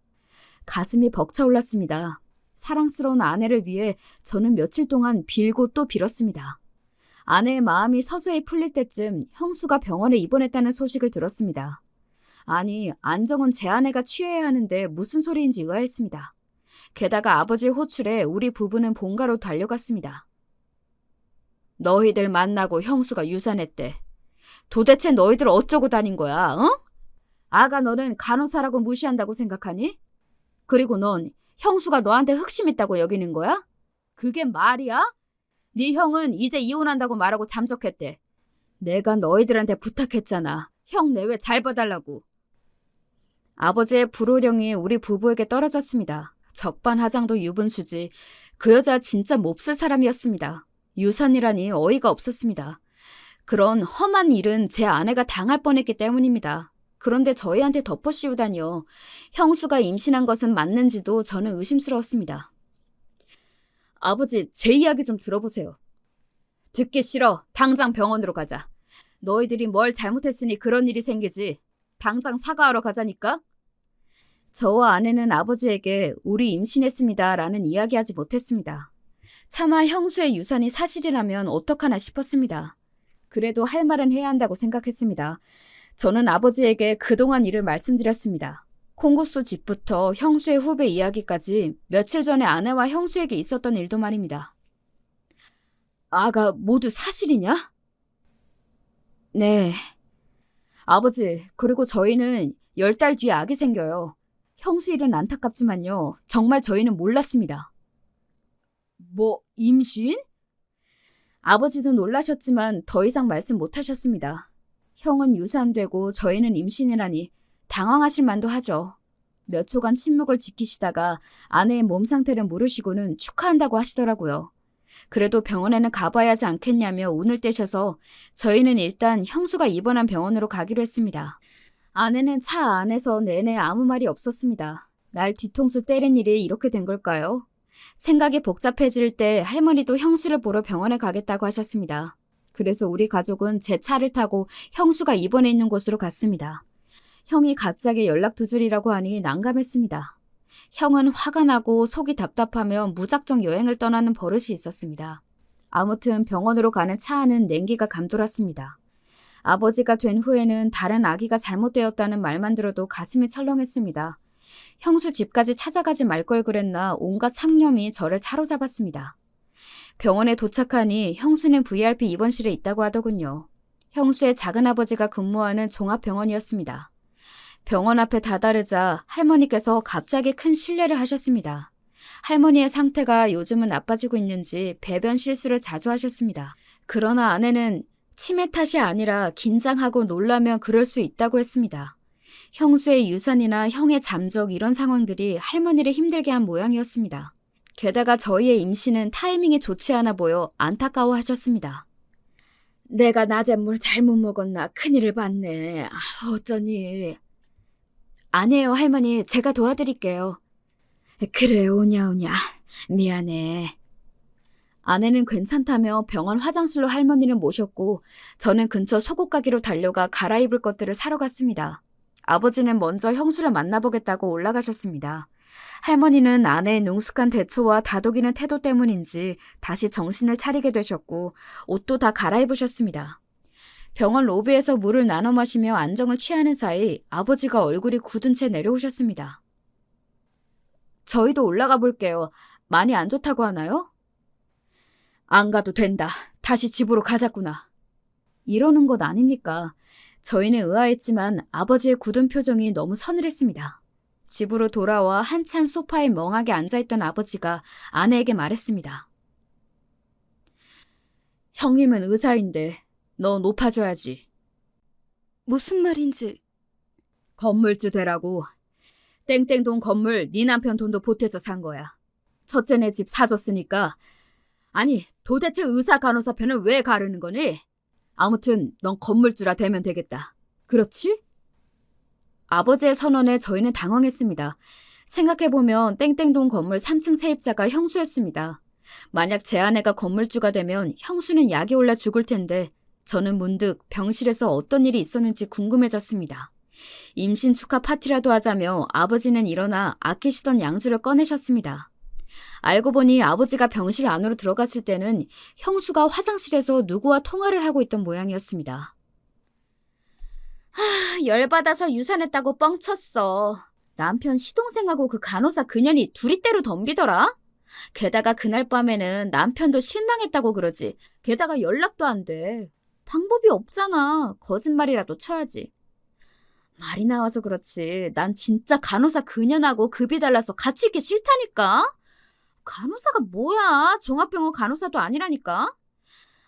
가슴이 벅차올랐습니다. 사랑스러운 아내를 위해 저는 며칠 동안 빌고 또 빌었습니다. 아내의 마음이 서서히 풀릴 때쯤 형수가 병원에 입원했다는 소식을 들었습니다. 아니, 안정은 제 아내가 취해야 하는데 무슨 소리인지 의아했습니다. 게다가 아버지의 호출에 우리 부부는 본가로 달려갔습니다. 너희들 만나고 형수가 유산했대. 도대체 너희들 어쩌고 다닌 거야, 응? 아가 너는 간호사라고 무시한다고 생각하니? 그리고 넌 형수가 너한테 흑심 있다고 여기는 거야? 그게 말이야? 네 형은 이제 이혼한다고 말하고 잠적했대. 내가 너희들한테 부탁했잖아. 형 내외 잘 봐달라고. 아버지의 불호령이 우리 부부에게 떨어졌습니다. 적반하장도 유분수지. 그 여자 진짜 몹쓸 사람이었습니다. 유산이라니 어이가 없었습니다. 그런 험한 일은 제 아내가 당할 뻔했기 때문입니다. 그런데 저희한테 덮어씌우다니요. 형수가 임신한 것은 맞는지도 저는 의심스러웠습니다. 아버지, 제 이야기 좀 들어보세요. 듣기 싫어. 당장 병원으로 가자. 너희들이 뭘 잘못했으니 그런 일이 생기지. 당장 사과하러 가자니까. 저와 아내는 아버지에게 우리 임신했습니다 라는 이야기하지 못했습니다. 차마 형수의 유산이 사실이라면 어떡하나 싶었습니다. 그래도 할 말은 해야 한다고 생각했습니다. 저는 아버지에게 그동안 일을 말씀드렸습니다. 콩국수 집부터 형수의 후배 이야기까지 며칠 전에 아내와 형수에게 있었던 일도 말입니다. 아가 모두 사실이냐? 네. 아버지, 그리고 저희는 10달 뒤에 아기 생겨요. 형수 일은 안타깝지만요. 정말 저희는 몰랐습니다. 뭐, 임신? 아버지도 놀라셨지만 더 이상 말씀 못하셨습니다. 형은 유산되고 저희는 임신이라니 당황하실 만도 하죠. 몇 초간 침묵을 지키시다가 아내의 몸 상태를 물으시고는 축하한다고 하시더라고요. 그래도 병원에는 가봐야 하지 않겠냐며 운을 떼셔서 저희는 일단 형수가 입원한 병원으로 가기로 했습니다. 아내는 차 안에서 내내 아무 말이 없었습니다. 날 뒤통수 때린 일이 이렇게 된 걸까요? 생각이 복잡해질 때 할머니도 형수를 보러 병원에 가겠다고 하셨습니다. 그래서 우리 가족은 제 차를 타고 형수가 입원해 있는 곳으로 갔습니다. 형이 갑자기 연락 두절이라고 하니 난감했습니다. 형은 화가 나고 속이 답답하며 무작정 여행을 떠나는 버릇이 있었습니다. 아무튼 병원으로 가는 차 안은 냉기가 감돌았습니다. 아버지가 된 후에는 다른 아기가 잘못되었다는 말만 들어도 가슴이 철렁했습니다. 형수 집까지 찾아가지 말 걸 그랬나 온갖 상념이 저를 사로잡았습니다. 병원에 도착하니 형수는 VRP 입원실에 있다고 하더군요. 형수의 작은아버지가 근무하는 종합병원이었습니다. 병원 앞에 다다르자 할머니께서 갑자기 큰 실례를 하셨습니다. 할머니의 상태가 요즘은 나빠지고 있는지 배변 실수를 자주 하셨습니다. 그러나 아내는 치매 탓이 아니라 긴장하고 놀라면 그럴 수 있다고 했습니다. 형수의 유산이나 형의 잠적 이런 상황들이 할머니를 힘들게 한 모양이었습니다. 게다가 저희의 임신은 타이밍이 좋지 않아 보여 안타까워하셨습니다. 내가 낮에 뭘 잘못 먹었나 큰일을 봤네. 어쩌니. 아니에요 할머니. 제가 도와드릴게요. 그래 오냐. 미안해. 아내는 괜찮다며 병원 화장실로 할머니를 모셨고 저는 근처 속옷 가게로 달려가 갈아입을 것들을 사러 갔습니다. 아버지는 먼저 형수를 만나보겠다고 올라가셨습니다. 할머니는 아내의 능숙한 대처와 다독이는 태도 때문인지 다시 정신을 차리게 되셨고 옷도 다 갈아입으셨습니다. 병원 로비에서 물을 나눠 마시며 안정을 취하는 사이 아버지가 얼굴이 굳은 채 내려오셨습니다. 저희도 올라가 볼게요. 많이 안 좋다고 하나요? 안 가도 된다. 다시 집으로 가자꾸나. 이러는 것 아닙니까? 저희는 의아했지만 아버지의 굳은 표정이 너무 서늘했습니다. 집으로 돌아와 한참 소파에 멍하게 앉아있던 아버지가 아내에게 말했습니다. 형님은 의사인데 너 높아줘야지. 무슨 말인지. 건물주 되라고. 땡땡동 건물 네 남편 돈도 보태져 산 거야. 첫째네 집 사줬으니까. 아니 도대체 의사 간호사 편을 왜 가르는 거니? 아무튼 넌 건물주라 되면 되겠다. 그렇지? 아버지의 선언에 저희는 당황했습니다. 생각해보면 땡땡동 건물 3층 세입자가 형수였습니다. 만약 제 아내가 건물주가 되면 형수는 약이 올라 죽을 텐데 저는 문득 병실에서 어떤 일이 있었는지 궁금해졌습니다. 임신 축하 파티라도 하자며 아버지는 일어나 아끼시던 양주를 꺼내셨습니다. 알고 보니 아버지가 병실 안으로 들어갔을 때는 형수가 화장실에서 누구와 통화를 하고 있던 모양이었습니다. 열받아서 유산했다고 뻥쳤어. 남편 시동생하고 그 간호사 그년이 둘이 때로 덤비더라. 게다가 그날 밤에는 남편도 실망했다고 그러지. 게다가 연락도 안 돼. 방법이 없잖아. 거짓말이라도 쳐야지. 말이 나와서 그렇지. 난 진짜 간호사 그년하고 급이 달라서 같이 있기 싫다니까. 간호사가 뭐야. 종합병원 간호사도 아니라니까.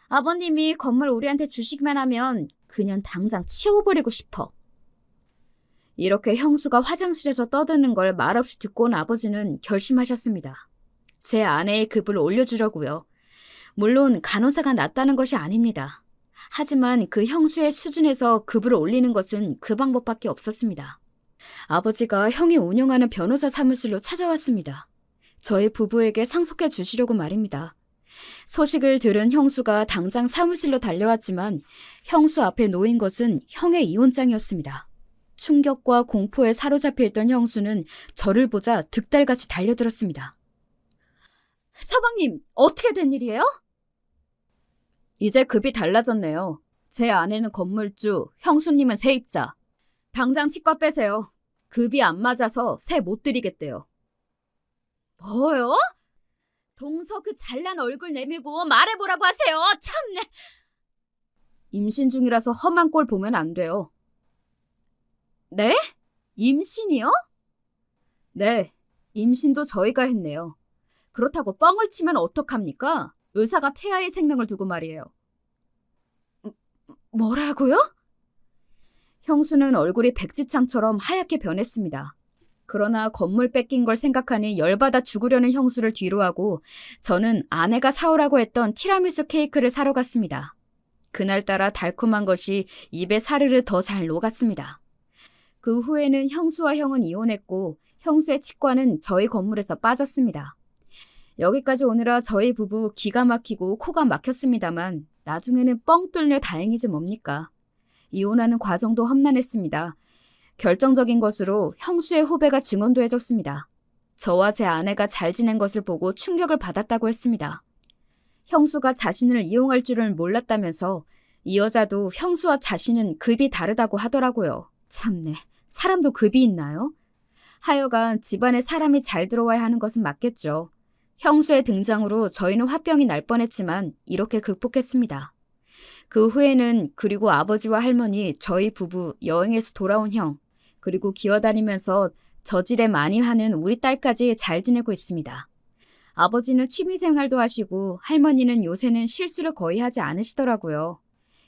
아버님이 건물 우리한테 주시기만 하면 그냥 당장 치워버리고 싶어. 이렇게 형수가 화장실에서 떠드는 걸 말없이 듣고 온 아버지는 결심하셨습니다. 제 아내의 급을 올려주려고요. 물론 간호사가 낫다는 것이 아닙니다. 하지만 그 형수의 수준에서 급을 올리는 것은 그 방법밖에 없었습니다. 아버지가 형이 운영하는 변호사 사무실로 찾아왔습니다. 저희 부부에게 상속해 주시려고 말입니다. 소식을 들은 형수가 당장 사무실로 달려왔지만 형수 앞에 놓인 것은 형의 이혼장이었습니다. 충격과 공포에 사로잡혀 있던 형수는 저를 보자 득달같이 달려들었습니다. 서방님, 어떻게 된 일이에요? 이제 급이 달라졌네요. 제 아내는 건물주, 형수님은 세입자. 당장 치과 빼세요. 급이 안 맞아서 세 못 드리겠대요. 뭐요? 동서 그 잘난 얼굴 내밀고 말해보라고 하세요. 참내. 임신 중이라서 험한 꼴 보면 안 돼요. 네? 임신이요? 네, 임신도 저희가 했네요. 그렇다고 뻥을 치면 어떡합니까? 의사가 태아의 생명을 두고 말이에요. 뭐라고요? 형수는 얼굴이 백지창처럼 하얗게 변했습니다. 그러나 건물 뺏긴 걸 생각하니 열받아 죽으려는 형수를 뒤로하고 저는 아내가 사오라고 했던 티라미수 케이크를 사러 갔습니다. 그날따라 달콤한 것이 입에 사르르 더 잘 녹았습니다. 그 후에는 형수와 형은 이혼했고 형수의 치과는 저희 건물에서 빠졌습니다. 여기까지 오느라 저희 부부 기가 막히고 코가 막혔습니다만 나중에는 뻥 뚫려 다행이지 뭡니까. 이혼하는 과정도 험난했습니다. 결정적인 것으로 형수의 후배가 증언도 해줬습니다. 저와 제 아내가 잘 지낸 것을 보고 충격을 받았다고 했습니다. 형수가 자신을 이용할 줄은 몰랐다면서 이 여자도 형수와 자신은 급이 다르다고 하더라고요. 참네, 사람도 급이 있나요? 하여간 집안에 사람이 잘 들어와야 하는 것은 맞겠죠. 형수의 등장으로 저희는 화병이 날 뻔했지만 이렇게 극복했습니다. 그 후에는 그리고 아버지와 할머니, 저희 부부, 여행에서 돌아온 형, 그리고 기어다니면서 저질에 많이 하는 우리 딸까지 잘 지내고 있습니다. 아버지는 취미생활도 하시고 할머니는 요새는 실수를 거의 하지 않으시더라고요.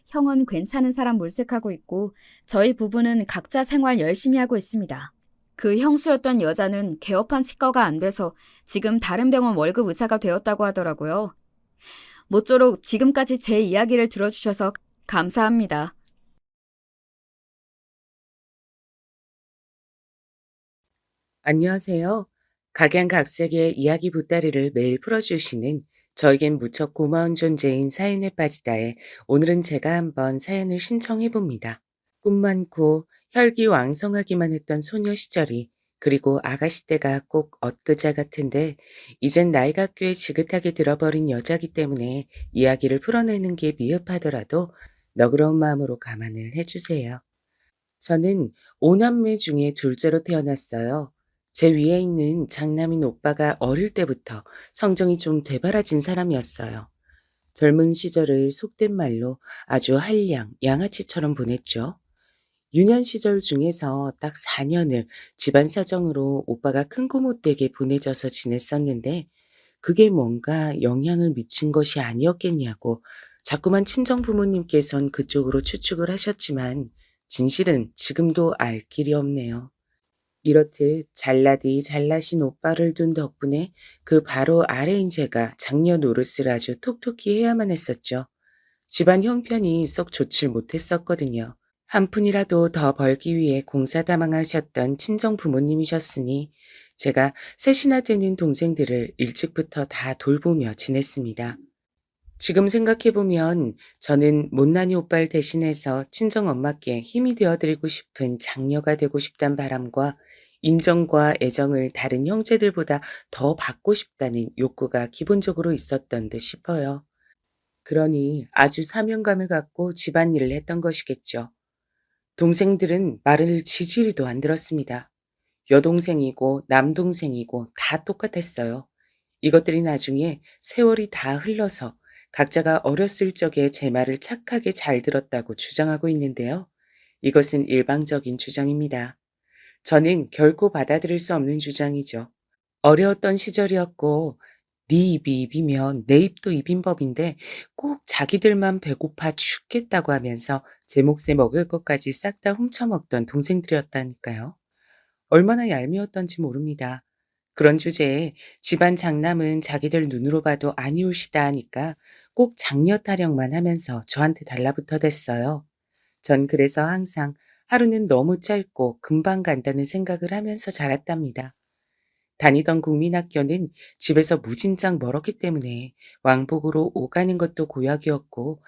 형은 괜찮은 사람 물색하고 있고 저희 부부는 각자 생활 열심히 하고 있습니다. 그 형수였던 여자는 개업한 치과가 안 돼서 지금 다른 병원 월급 의사가 되었다고 하더라고요. 모쪼록 지금까지 제 이야기를 들어주셔서 감사합니다.
안녕하세요. 각양각색의 이야기 보따리를 매일 풀어주시는 저에겐 무척 고마운 존재인 사연에 빠지다에 오늘은 제가 한번 사연을 신청해봅니다. 꿈 많고 혈기왕성하기만 했던 소녀 시절이 그리고 아가씨 때가 꼭 엊그제 같은데 이젠 나이가 꽤 지긋하게 들어버린 여자기 때문에 이야기를 풀어내는 게 미흡하더라도 너그러운 마음으로 감안을 해주세요. 저는 오남매 중에 둘째로 태어났어요. 제 위에 있는 장남인 오빠가 어릴 때부터 성정이 좀 되바라진 사람이었어요. 젊은 시절을 속된 말로 아주 한량, 양아치처럼 보냈죠. 유년 시절 중에서 딱 4년을 집안 사정으로 오빠가 큰 고 못되게 보내져서 지냈었는데 그게 뭔가 영향을 미친 것이 아니었겠냐고 자꾸만 친정 부모님께선 그쪽으로 추측을 하셨지만 진실은 지금도 알 길이 없네요. 이렇듯 잘나디 잘나신 오빠를 둔 덕분에 그 바로 아래인 제가 장녀 노릇을 아주 톡톡히 해야만 했었죠. 집안 형편이 썩 좋질 못했었거든요. 한 푼이라도 더 벌기 위해 공사다망하셨던 친정 부모님이셨으니 제가 셋이나 되는 동생들을 일찍부터 다 돌보며 지냈습니다. 지금 생각해보면 저는 못난이 오빠를 대신해서 친정 엄마께 힘이 되어드리고 싶은 장녀가 되고 싶단 바람과 인정과 애정을 다른 형제들보다 더 받고 싶다는 욕구가 기본적으로 있었던 듯 싶어요. 그러니 아주 사명감을 갖고 집안일을 했던 것이겠죠. 동생들은 말을 지지리도 안 들었습니다. 여동생이고 남동생이고 다 똑같았어요. 이것들이 나중에 세월이 다 흘러서 각자가 어렸을 적에 제 말을 착하게 잘 들었다고 주장하고 있는데요. 이것은 일방적인 주장입니다. 저는 결코 받아들일 수 없는 주장이죠. 어려웠던 시절이었고 네 입이 입이면 내 입도 입인 법인데 꼭 자기들만 배고파 죽겠다고 하면서 제 몫에 먹을 것까지 싹 다 훔쳐먹던 동생들이었다니까요. 얼마나 얄미웠던지 모릅니다. 그런 주제에 집안 장남은 자기들 눈으로 봐도 아니올시다 하니까 꼭 장녀 타령만 하면서 저한테 달라붙어 댔어요. 전 그래서 항상 하루는 너무 짧고 금방 간다는 생각을 하면서 자랐답니다. 다니던 국민학교는 집에서 무진장 멀었기 때문에 왕복으로 오가는 것도 고약이었고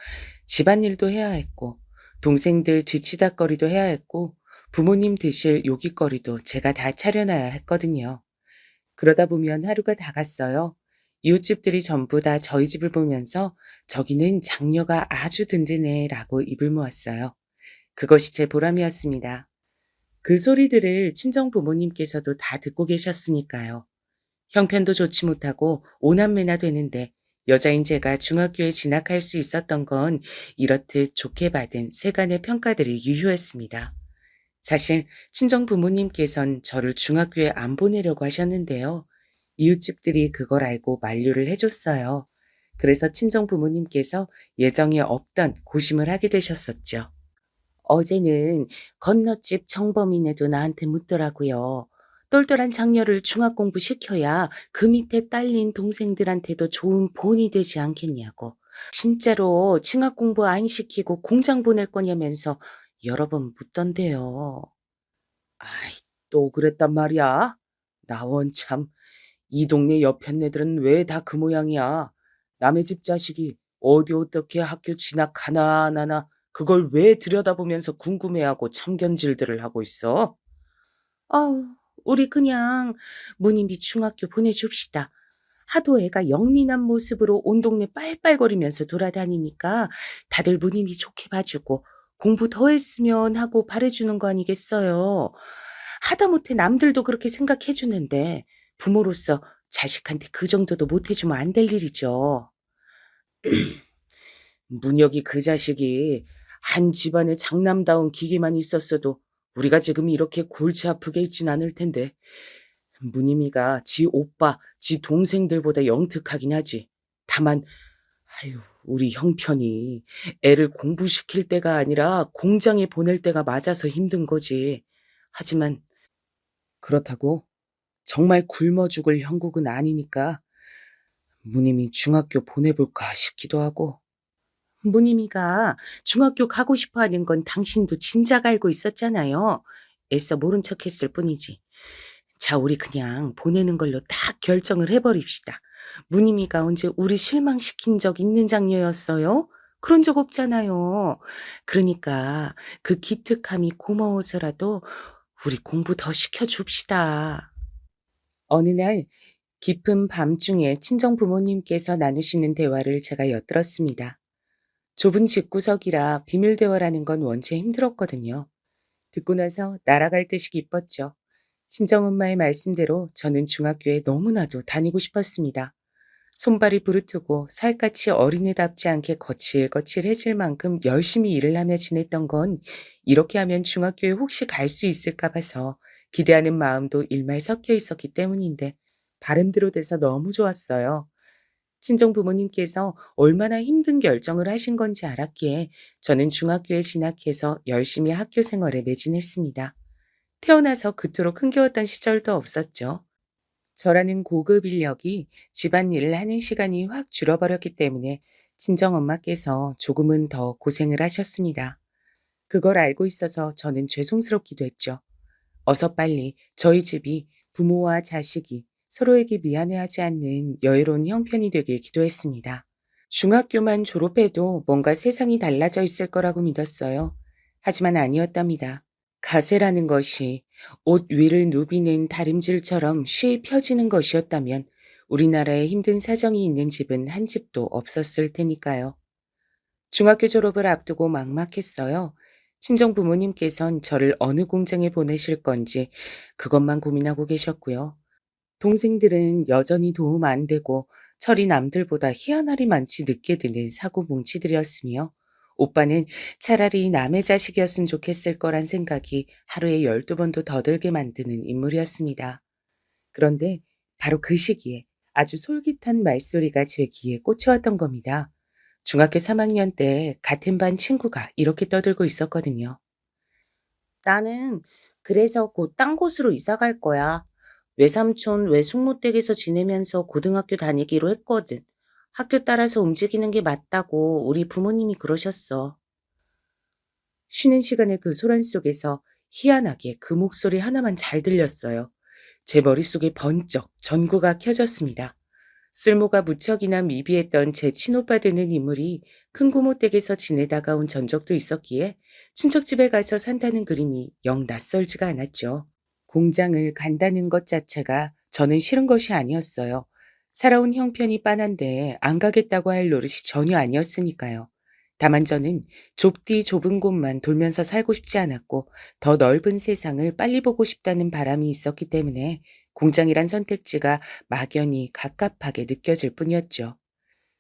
집안일도 해야 했고 동생들 뒤치다꺼리도 해야 했고 부모님 드실 요깃거리도 제가 다 차려놔야 했거든요. 그러다 보면 하루가 다 갔어요. 이웃집들이 전부 다 저희 집을 보면서 저기는 장녀가 아주 든든해 라고 입을 모았어요. 그것이 제 보람이었습니다. 그 소리들을 친정 부모님께서도 다 듣고 계셨으니까요. 형편도 좋지 못하고 오남매나 되는데 여자인 제가 중학교에 진학할 수 있었던 건 이렇듯 좋게 받은 세간의 평가들이 유효했습니다. 사실 친정 부모님께선 저를 중학교에 안 보내려고 하셨는데요. 이웃집들이 그걸 알고 만류를 해줬어요. 그래서 친정 부모님께서 예정에 없던 고심을 하게 되셨었죠. 어제는 건너집 정범이네도 나한테 묻더라고요. 똘똘한 장녀를 중학 공부 시켜야 그 밑에 딸린 동생들한테도 좋은 본이 되지 않겠냐고. 진짜로 중학 공부 안 시키고 공장 보낼 거냐면서 여러 번 묻던데요. 아이, 또 그랬단 말이야? 나 원참, 이 동네 옆편네들은 왜 다 그 모양이야? 남의 집 자식이 어디 어떻게 학교 진학하나 안 하나 그걸 왜 들여다보면서 궁금해하고 참견질들을 하고 있어? 아우, 우리 그냥 무님이 중학교 보내줍시다. 하도 애가 영민한 모습으로 온 동네 빨빨거리면서 돌아다니니까 다들 무님이 좋게 봐주고 공부 더 했으면 하고 바래주는 거 아니겠어요. 하다못해 남들도 그렇게 생각해주는데 부모로서 자식한테 그 정도도 못해주면 안 될 일이죠. 문혁이 그 자식이 한 집안에 장남다운 기계만 있었어도 우리가 지금 이렇게 골치 아프게 있진 않을 텐데 무님이가 지 오빠, 지 동생들보다 영특하긴 하지. 다만 아유, 우리 형편이 애를 공부시킬 때가 아니라 공장에 보낼 때가 맞아서 힘든 거지. 하지만 그렇다고 정말 굶어 죽을 형국은 아니니까 무님이 중학교 보내볼까 싶기도 하고. 무님이가 중학교 가고 싶어 하는 건 당신도 진작 알고 있었잖아요. 애써 모른 척 했을 뿐이지. 자, 우리 그냥 보내는 걸로 딱 결정을 해버립시다. 무님이가 언제 우리 실망시킨 적 있는 장녀였어요? 그런 적 없잖아요. 그러니까 그 기특함이 고마워서라도 우리 공부 더 시켜줍시다. 어느 날 깊은 밤중에 친정 부모님께서 나누시는 대화를 제가 엿들었습니다. 좁은 집구석이라 비밀 대화라는 건 원체 힘들었거든요. 듣고 나서 날아갈 듯이 기뻤죠. 친정엄마의 말씀대로 저는 중학교에 너무나도 다니고 싶었습니다. 손발이 부르트고 살갗이 어린애답지 않게 거칠거칠해질 만큼 열심히 일을 하며 지냈던 건 이렇게 하면 중학교에 혹시 갈 수 있을까 봐서 기대하는 마음도 일말 섞여 있었기 때문인데 바람대로 돼서 너무 좋았어요. 친정 부모님께서 얼마나 힘든 결정을 하신 건지 알았기에 저는 중학교에 진학해서 열심히 학교 생활에 매진했습니다. 태어나서 그토록 흥겨웠던 시절도 없었죠. 저라는 고급 인력이 집안일을 하는 시간이 확 줄어버렸기 때문에 친정엄마께서 조금은 더 고생을 하셨습니다. 그걸 알고 있어서 저는 죄송스럽기도 했죠. 어서 빨리 저희 집이 부모와 자식이 서로에게 미안해하지 않는 여유로운 형편이 되길 기도했습니다. 중학교만 졸업해도 뭔가 세상이 달라져 있을 거라고 믿었어요. 하지만 아니었답니다. 가세라는 것이 옷 위를 누비는 다림질처럼 쉬이 펴지는 것이었다면 우리나라에 힘든 사정이 있는 집은 한 집도 없었을 테니까요. 중학교 졸업을 앞두고 막막했어요. 친정 부모님께선 저를 어느 공장에 보내실 건지 그것만 고민하고 계셨고요. 동생들은 여전히 도움 안 되고 철이 남들보다 희한하리 많지 늦게 드는 사고 뭉치들이었으며 오빠는 차라리 남의 자식이었으면 좋겠을 거란 생각이 하루에 12번도 더 들게 만드는 인물이었습니다. 그런데 바로 그 시기에 아주 솔깃한 말소리가 제 귀에 꽂혀왔던 겁니다. 중학교 3학년 때 같은 반 친구가 이렇게 떠들고 있었거든요. 나는 그래서 곧 딴 곳으로 이사 갈 거야. 외삼촌 외숙모댁에서 지내면서 고등학교 다니기로 했거든. 학교 따라서 움직이는 게 맞다고 우리 부모님이 그러셨어. 쉬는 시간에 그 소란 속에서 희한하게 그 목소리 하나만 잘 들렸어요. 제 머릿속에 번쩍 전구가 켜졌습니다. 쓸모가 무척이나 미비했던 제 친오빠 되는 인물이 큰 고모 댁에서 지내다가 온 전적도 있었기에 친척집에 가서 산다는 그림이 영 낯설지가 않았죠. 공장을 간다는 것 자체가 저는 싫은 것이 아니었어요. 살아온 형편이 빤한데 안 가겠다고 할 노릇이 전혀 아니었으니까요. 다만 저는 좁디 좁은 곳만 돌면서 살고 싶지 않았고 더 넓은 세상을 빨리 보고 싶다는 바람이 있었기 때문에 공장이란 선택지가 막연히 갑갑하게 느껴질 뿐이었죠.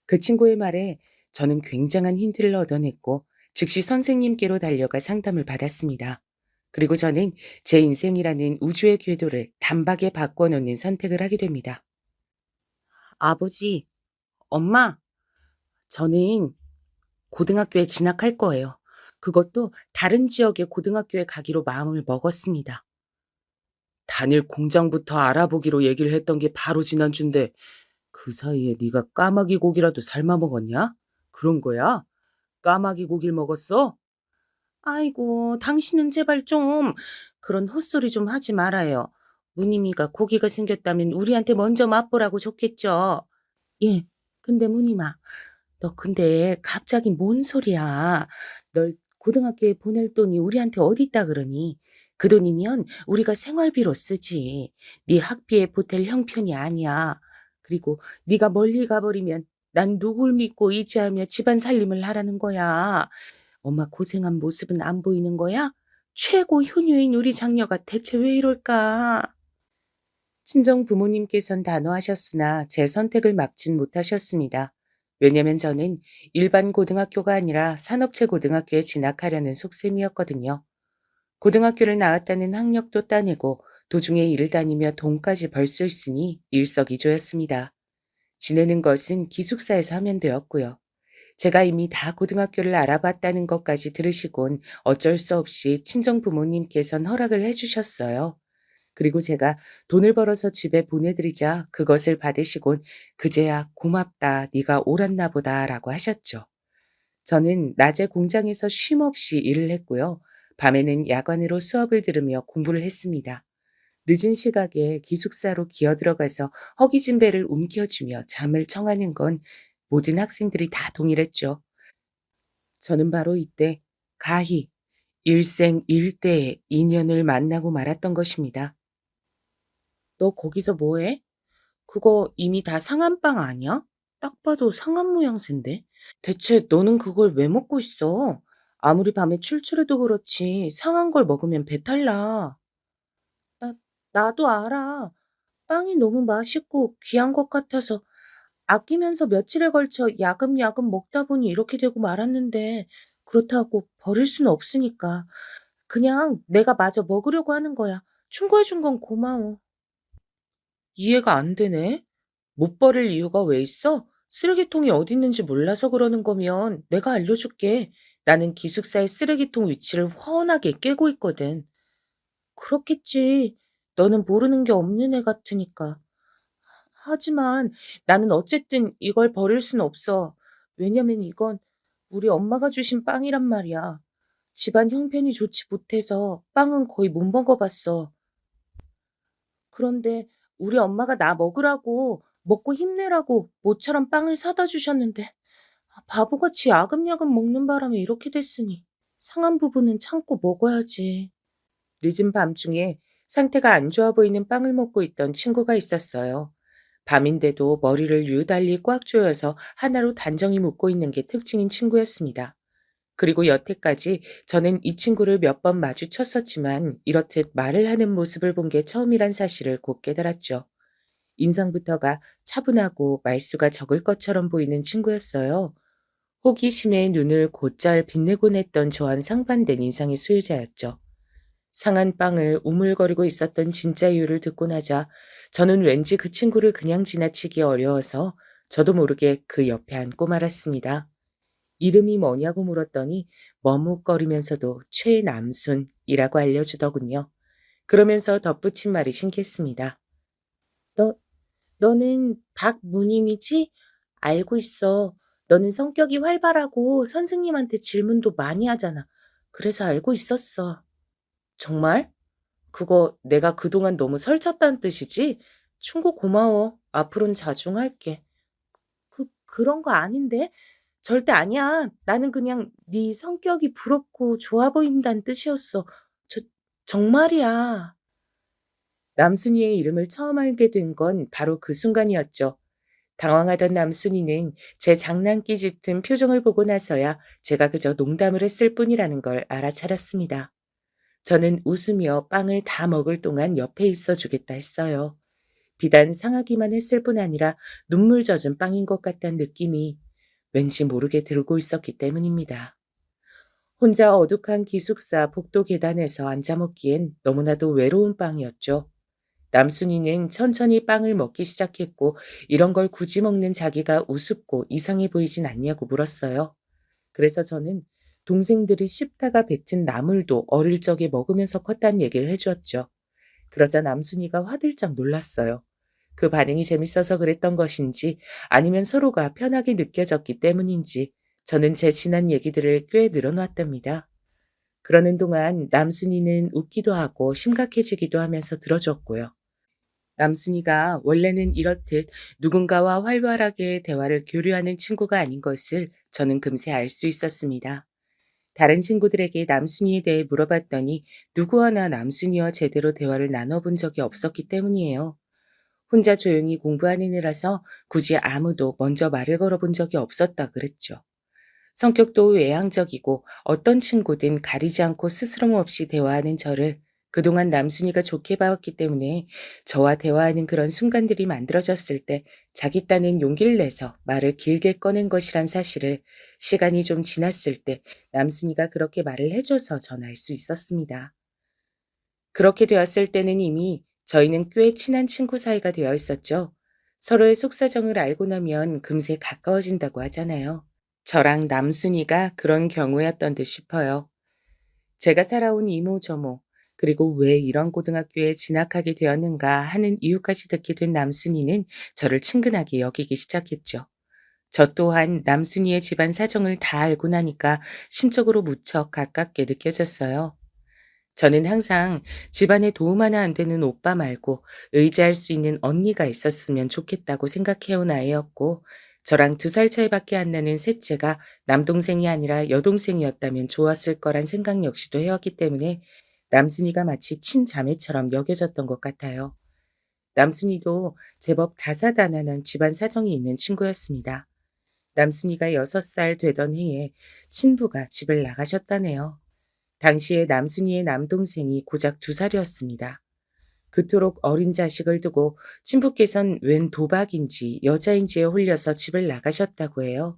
그 친구의 말에 저는 굉장한 힌트를 얻어냈고 즉시 선생님께로 달려가 상담을 받았습니다. 그리고 저는 제 인생이라는 우주의 궤도를 단박에 바꿔놓는 선택을 하게 됩니다. 아버지, 엄마, 저는 고등학교에 진학할 거예요. 그것도 다른 지역의 고등학교에 가기로 마음을 먹었습니다. 단일 공장부터 알아보기로 얘기를 했던 게 바로 지난주인데 그 사이에 네가 까마귀 고기라도 삶아 먹었냐? 그런 거야? 까마귀 고기를 먹었어? 아이고, 당신은 제발 좀 그런 헛소리 좀 하지 말아요. 무님이가 고기가 생겼다면 우리한테 먼저 맛보라고 줬겠죠. 예, 근데 무님아, 너 근데 갑자기 뭔 소리야? 널 고등학교에 보낼 돈이 우리한테 어디 있다 그러니? 그 돈이면 우리가 생활비로 쓰지. 네 학비에 보탤 형편이 아니야. 그리고 네가 멀리 가버리면 난 누굴 믿고 의지하며 집안 살림을 하라는 거야. 엄마 고생한 모습은 안 보이는 거야? 최고 효녀인 우리 장녀가 대체 왜 이럴까? 친정 부모님께선 단호하셨으나 제 선택을 막진 못하셨습니다. 왜냐면 저는 일반 고등학교가 아니라 산업체 고등학교에 진학하려는 속셈이었거든요. 고등학교를 나왔다는 학력도 따내고 도중에 일을 다니며 돈까지 벌 수 있으니 일석이조였습니다. 지내는 것은 기숙사에서 하면 되었고요. 제가 이미 다 고등학교를 알아봤다는 것까지 들으시곤 어쩔 수 없이 친정 부모님께선 허락을 해주셨어요. 그리고 제가 돈을 벌어서 집에 보내드리자 그것을 받으시곤 그제야 고맙다, 네가 옳았나 보다라고 하셨죠. 저는 낮에 공장에서 쉼없이 일을 했고요. 밤에는 야간으로 수업을 들으며 공부를 했습니다. 늦은 시각에 기숙사로 기어들어가서 허기진 배를 움켜쥐며 잠을 청하는 건 모든 학생들이 다 동일했죠. 저는 바로 이때 가히 일생일대의 인연을 만나고 말았던 것입니다. 너 거기서 뭐해? 그거 이미 다 상한 빵 아니야? 딱 봐도 상한 모양새인데. 대체 너는 그걸 왜 먹고 있어? 아무리 밤에 출출해도 그렇지 상한 걸 먹으면 배탈 나. 나, 나도 알아. 빵이 너무 맛있고 귀한 것 같아서 아끼면서 며칠에 걸쳐 야금야금 먹다 보니 이렇게 되고 말았는데 그렇다고 버릴 수는 없으니까 그냥 내가 마저 먹으려고 하는 거야. 충고해 준 건 고마워. 이해가 안 되네. 못 버릴 이유가 왜 있어? 쓰레기통이 어디 있는지 몰라서 그러는 거면 내가 알려줄게. 나는 기숙사의 쓰레기통 위치를 훤하게 꿰고 있거든. 그렇겠지. 너는 모르는 게 없는 애 같으니까. 하지만 나는 어쨌든 이걸 버릴 순 없어. 왜냐면 이건 우리 엄마가 주신 빵이란 말이야. 집안 형편이 좋지 못해서 빵은 거의 못 먹어봤어. 그런데 우리 엄마가 나 먹으라고, 먹고 힘내라고 모처럼 빵을 사다 주셨는데 바보같이 야금야금 먹는 바람에 이렇게 됐으니 상한 부분은 참고 먹어야지. 늦은 밤중에 상태가 안 좋아 보이는 빵을 먹고 있던 친구가 있었어요. 밤인데도 머리를 유달리 꽉 조여서 하나로 단정히 묶고 있는 게 특징인 친구였습니다. 그리고 여태까지 저는 이 친구를 몇 번 마주쳤었지만 이렇듯 말을 하는 모습을 본 게 처음이란 사실을 곧 깨달았죠. 인상부터가 차분하고 말수가 적을 것처럼 보이는 친구였어요. 호기심에 눈을 곧잘 빛내곤 했던 저와는 상반된 인상의 소유자였죠. 상한 빵을 우물거리고 있었던 진짜 이유를 듣고 나자 저는 왠지 그 친구를 그냥 지나치기 어려워서 저도 모르게 그 옆에 앉고 말았습니다. 이름이 뭐냐고 물었더니 머뭇거리면서도 최남순이라고 알려주더군요. 그러면서 덧붙인 말이 신기했습니다. 너, 너는 박무님이지? 알고 있어. 너는 성격이 활발하고 선생님한테 질문도 많이 하잖아. 그래서 알고 있었어. 정말? 그거 내가 그동안 너무 설쳤다는 뜻이지? 충고 고마워. 앞으로는 자중할게. 그런 거 아닌데? 절대 아니야. 나는 그냥 네 성격이 부럽고 좋아 보인다는 뜻이었어. 저, 정말이야. 남순이의 이름을 처음 알게 된 건 바로 그 순간이었죠. 당황하던 남순이는 제 장난기 짙은 표정을 보고 나서야 제가 그저 농담을 했을 뿐이라는 걸 알아차렸습니다. 저는 웃으며 빵을 다 먹을 동안 옆에 있어 주겠다 했어요. 비단 상하기만 했을 뿐 아니라 눈물 젖은 빵인 것 같다는 느낌이 왠지 모르게 들고 있었기 때문입니다. 혼자 어둑한 기숙사 복도 계단에서 앉아 먹기엔 너무나도 외로운 빵이었죠. 남순이는 천천히 빵을 먹기 시작했고 이런 걸 굳이 먹는 자기가 우습고 이상해 보이진 않냐고 물었어요. 그래서 저는 동생들이 씹다가 뱉은 나물도 어릴 적에 먹으면서 컸다는 얘기를 해주었죠. 그러자 남순이가 화들짝 놀랐어요. 그 반응이 재밌어서 그랬던 것인지 아니면 서로가 편하게 느껴졌기 때문인지 저는 제 지난 얘기들을 꽤 늘어놨답니다. 그러는 동안 남순이는 웃기도 하고 심각해지기도 하면서 들어줬고요. 남순이가 원래는 이렇듯 누군가와 활발하게 대화를 교류하는 친구가 아닌 것을 저는 금세 알 수 있었습니다. 다른 친구들에게 남순이에 대해 물어봤더니 누구 하나 남순이와 제대로 대화를 나눠본 적이 없었기 때문이에요. 혼자 조용히 공부하는 애라서 굳이 아무도 먼저 말을 걸어본 적이 없었다 그랬죠. 성격도 외향적이고 어떤 친구든 가리지 않고 스스럼 없이 대화하는 저를 그동안 남순이가 좋게 봐왔기 때문에 저와 대화하는 그런 순간들이 만들어졌을 때 자기 딴엔 용기를 내서 말을 길게 꺼낸 것이란 사실을 시간이 좀 지났을 때 남순이가 그렇게 말을 해줘서 전 알 수 있었습니다. 그렇게 되었을 때는 이미 저희는 꽤 친한 친구 사이가 되어 있었죠. 서로의 속사정을 알고 나면 금세 가까워진다고 하잖아요. 저랑 남순이가 그런 경우였던 듯 싶어요. 제가 살아온 이모저모, 그리고 왜 이런 고등학교에 진학하게 되었는가 하는 이유까지 듣게 된 남순이는 저를 친근하게 여기기 시작했죠. 저 또한 남순이의 집안 사정을 다 알고 나니까 심적으로 무척 가깝게 느껴졌어요. 저는 항상 집안에 도움 하나 안 되는 오빠 말고 의지할 수 있는 언니가 있었으면 좋겠다고 생각해온 아이였고, 저랑 2살 차이밖에 안 나는 셋째가 남동생이 아니라 여동생이었다면 좋았을 거란 생각 역시도 해왔기 때문에 남순이가 마치 친자매처럼 여겨졌던 것 같아요. 남순이도 제법 다사다난한 집안 사정이 있는 친구였습니다. 남순이가 6살 되던 해에 친부가 집을 나가셨다네요. 당시에 남순이의 남동생이 고작 2살이었습니다. 그토록 어린 자식을 두고 친부께선 웬 도박인지 여자인지에 홀려서 집을 나가셨다고 해요.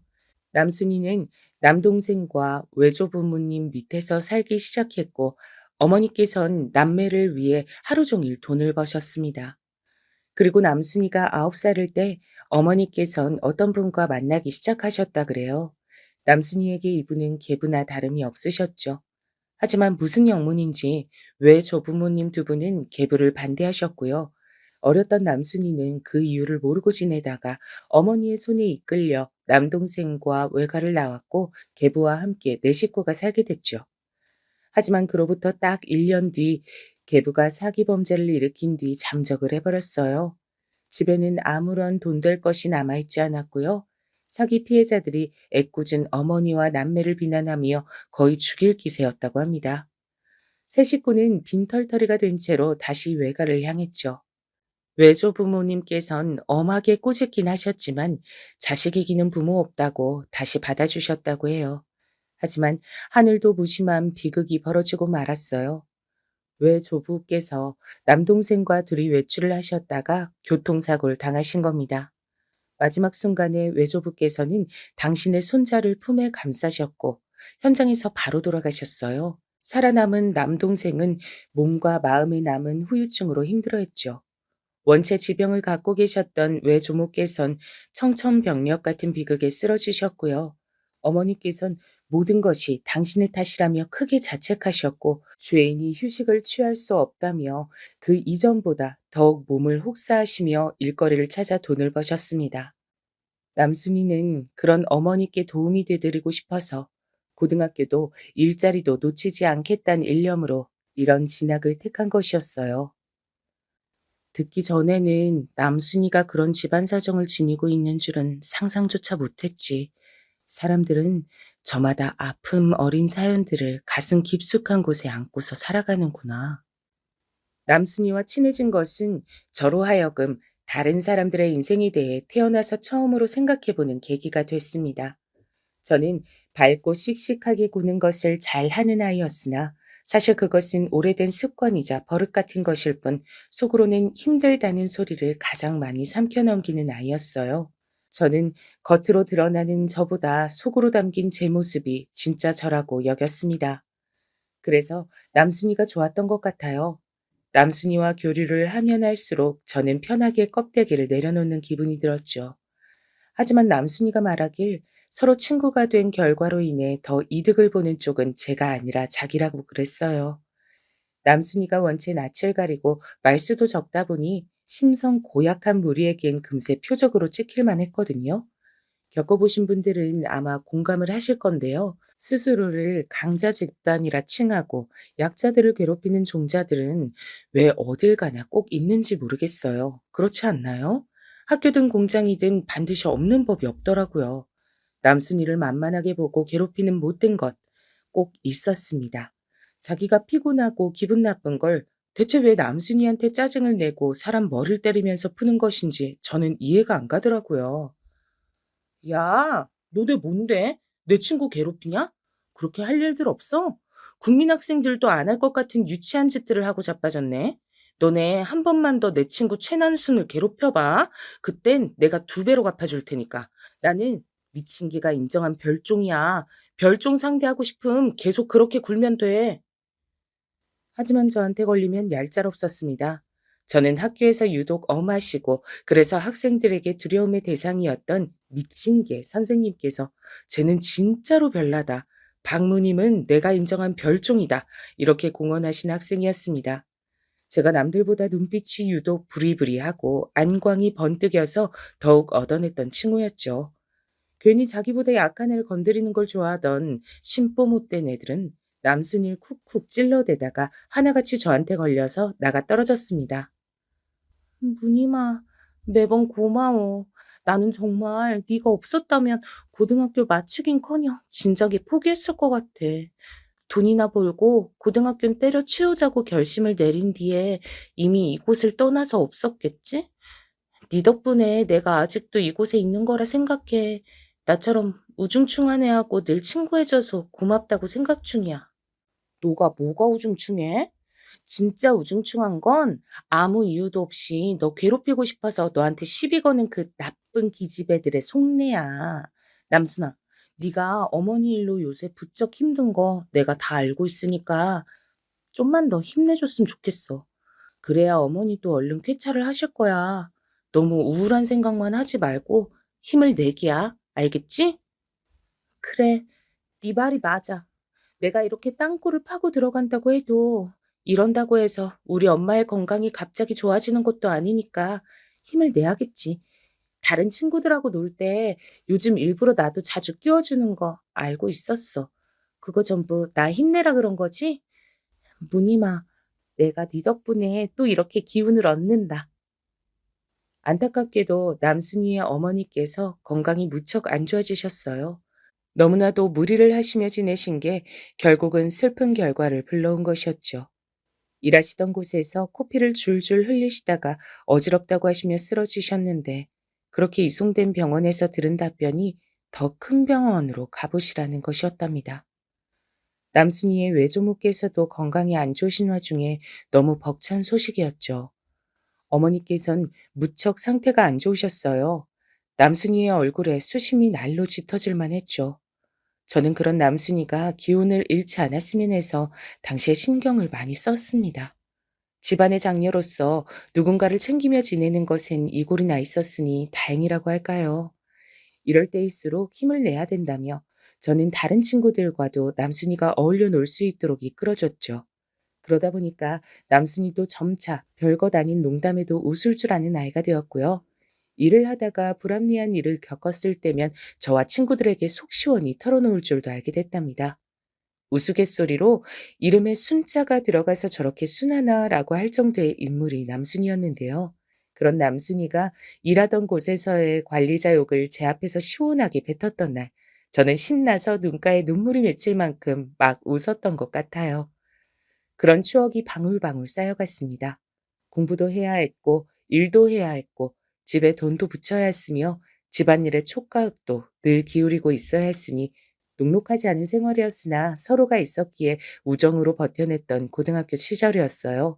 남순이는 남동생과 외조부모님 밑에서 살기 시작했고 어머니께선 남매를 위해 하루 종일 돈을 버셨습니다. 그리고 남순이가 9살일 때 어머니께선 어떤 분과 만나기 시작하셨다 그래요. 남순이에게 이분은 계부나 다름이 없으셨죠. 하지만 무슨 영문인지 왜 조부모님 2분은 계부를 반대하셨고요. 어렸던 남순이는 그 이유를 모르고 지내다가 어머니의 손에 이끌려 남동생과 외가를 나왔고 계부와 함께 4식구가 살게 됐죠. 하지만 그로부터 딱 1년 뒤 계부가 사기 범죄를 일으킨 뒤 잠적을 해버렸어요. 집에는 아무런 돈 될 것이 남아있지 않았고요. 사기 피해자들이 애꿎은 어머니와 남매를 비난하며 거의 죽일 기세였다고 합니다. 세 식구는 빈털터리가 된 채로 다시 외가를 향했죠. 외조부모님께선 엄하게 꼬집긴 하셨지만 자식 이기는 부모 없다고 다시 받아주셨다고 해요. 하지만 하늘도 무심한 비극이 벌어지고 말았어요. 외조부께서 남동생과 둘이 외출을 하셨다가 교통사고를 당하신 겁니다. 마지막 순간에 외조부께서는 당신의 손자를 품에 감싸셨고 현장에서 바로 돌아가셨어요. 살아남은 남동생은 몸과 마음에 남은 후유증으로 힘들어했죠. 원체 지병을 갖고 계셨던 외조모께선 청천벽력 같은 비극에 쓰러지셨고요. 어머니께선 모든 것이 당신의 탓이라며 크게 자책하셨고 죄인이 휴식을 취할 수 없다며 그 이전보다 더욱 몸을 혹사하시며 일거리를 찾아 돈을 버셨습니다. 남순이는 그런 어머니께 도움이 되드리고 싶어서 고등학교도 일자리도 놓치지 않겠다는 일념으로 이런 진학을 택한 것이었어요. 듣기 전에는 남순이가 그런 집안 사정을 지니고 있는 줄은 상상조차 못했지. 사람들은 저마다 아픔 어린 사연들을 가슴 깊숙한 곳에 안고서 살아가는구나. 남순이와 친해진 것은 저로 하여금 다른 사람들의 인생에 대해 태어나서 처음으로 생각해보는 계기가 됐습니다. 저는 밝고 씩씩하게 구는 것을 잘하는 아이였으나 사실 그것은 오래된 습관이자 버릇 같은 것일 뿐 속으로는 힘들다는 소리를 가장 많이 삼켜넘기는 아이였어요. 저는 겉으로 드러나는 저보다 속으로 담긴 제 모습이 진짜 저라고 여겼습니다. 그래서 남순이가 좋았던 것 같아요. 남순이와 교류를 하면 할수록 저는 편하게 껍데기를 내려놓는 기분이 들었죠. 하지만 남순이가 말하길 서로 친구가 된 결과로 인해 더 이득을 보는 쪽은 제가 아니라 자기라고 그랬어요. 남순이가 원체 낯을 가리고 말수도 적다 보니 심성 고약한 무리에겐 금세 표적으로 찍힐만 했거든요. 겪어보신 분들은 아마 공감을 하실 건데요. 스스로를 강자 집단이라 칭하고 약자들을 괴롭히는 종자들은 왜 어딜 가나 꼭 있는지 모르겠어요. 그렇지 않나요? 학교든 공장이든 반드시 없는 법이 없더라고요. 남순이를 만만하게 보고 괴롭히는 못된 것 꼭 있었습니다. 자기가 피곤하고 기분 나쁜 걸 대체 왜 남순이한테 짜증을 내고 사람 머리를 때리면서 푸는 것인지 저는 이해가 안 가더라고요. 야, 너네 뭔데? 내 친구 괴롭히냐? 그렇게 할 일들 없어? 국민 학생들도 안 할 것 같은 유치한 짓들을 하고 자빠졌네. 너네 한 번만 더 내 친구 최난순을 괴롭혀봐. 그땐 내가 두 배로 갚아줄 테니까. 나는 미친 개가 인정한 별종이야. 별종 상대하고 싶음 계속 그렇게 굴면 돼. 하지만 저한테 걸리면 얄짤없었습니다. 저는 학교에서 유독 엄하시고 그래서 학생들에게 두려움의 대상이었던 미친 개 선생님께서 쟤는 진짜로 별나다. 박무님은 내가 인정한 별종이다. 이렇게 공언하신 학생이었습니다. 제가 남들보다 눈빛이 유독 부리부리하고 안광이 번뜩여서 더욱 얻어냈던 칭호였죠. 괜히 자기보다 약한 애를 건드리는 걸 좋아하던 심보 못된 애들은 남순이를 쿡쿡 찔러대다가 하나같이 저한테 걸려서 나가 떨어졌습니다. 무늬마, 매번 고마워. 나는 정말 네가 없었다면 고등학교 마치긴커녕 진작에 포기했을 것 같아. 돈이나 벌고 고등학교는 때려치우자고 결심을 내린 뒤에 이미 이곳을 떠나서 없었겠지? 네 덕분에 내가 아직도 이곳에 있는 거라 생각해. 나처럼 우중충한 애하고 늘 친구해줘서 고맙다고 생각 중이야. 너가 뭐가 우중충해? 진짜 우중충한 건 아무 이유도 없이 너 괴롭히고 싶어서 너한테 시비 거는 그 나쁜 기집애들의 속내야. 남순아, 네가 어머니 일로 요새 부쩍 힘든 거 내가 다 알고 있으니까 좀만 더 힘내줬으면 좋겠어. 그래야 어머니도 얼른 쾌차를 하실 거야. 너무 우울한 생각만 하지 말고 힘을 내기야. 알겠지? 그래, 네 말이 맞아. 내가 이렇게 땅굴을 파고 들어간다고 해도 이런다고 해서 우리 엄마의 건강이 갑자기 좋아지는 것도 아니니까 힘을 내야겠지. 다른 친구들하고 놀 때 요즘 일부러 나도 자주 끼워주는 거 알고 있었어. 그거 전부 나 힘내라 그런 거지? 무늬마, 내가 네 덕분에 또 이렇게 기운을 얻는다. 안타깝게도 남순이의 어머니께서 건강이 무척 안 좋아지셨어요. 너무나도 무리를 하시며 지내신 게 결국은 슬픈 결과를 불러온 것이었죠. 일하시던 곳에서 코피를 줄줄 흘리시다가 어지럽다고 하시며 쓰러지셨는데 그렇게 이송된 병원에서 들은 답변이 더 큰 병원으로 가보시라는 것이었답니다. 남순이의 외조모께서도 건강이 안 좋으신 와중에 너무 벅찬 소식이었죠. 어머니께선 무척 상태가 안 좋으셨어요. 남순이의 얼굴에 수심이 날로 짙어질만 했죠. 저는 그런 남순이가 기운을 잃지 않았으면 해서 당시에 신경을 많이 썼습니다. 집안의 장녀로서 누군가를 챙기며 지내는 것엔 이골이 나 있었으니 다행이라고 할까요? 이럴 때일수록 힘을 내야 된다며 저는 다른 친구들과도 남순이가 어울려 놀 수 있도록 이끌어줬죠. 그러다 보니까 남순이도 점차 별것 아닌 농담에도 웃을 줄 아는 아이가 되었고요. 일을 하다가 불합리한 일을 겪었을 때면 저와 친구들에게 속 시원히 털어놓을 줄도 알게 됐답니다. 우스갯소리로 이름에 순자가 들어가서 저렇게 순하나라고 할 정도의 인물이 남순이었는데요. 그런 남순이가 일하던 곳에서의 관리자 욕을 제 앞에서 시원하게 뱉었던 날, 저는 신나서 눈가에 눈물이 맺힐 만큼 막 웃었던 것 같아요. 그런 추억이 방울방울 쌓여갔습니다. 공부도 해야 했고, 일도 해야 했고, 집에 돈도 붙여야 했으며, 집안일에 촉각도 늘 기울이고 있어야 했으니, 녹록하지 않은 생활이었으나 서로가 있었기에 우정으로 버텨냈던 고등학교 시절이었어요.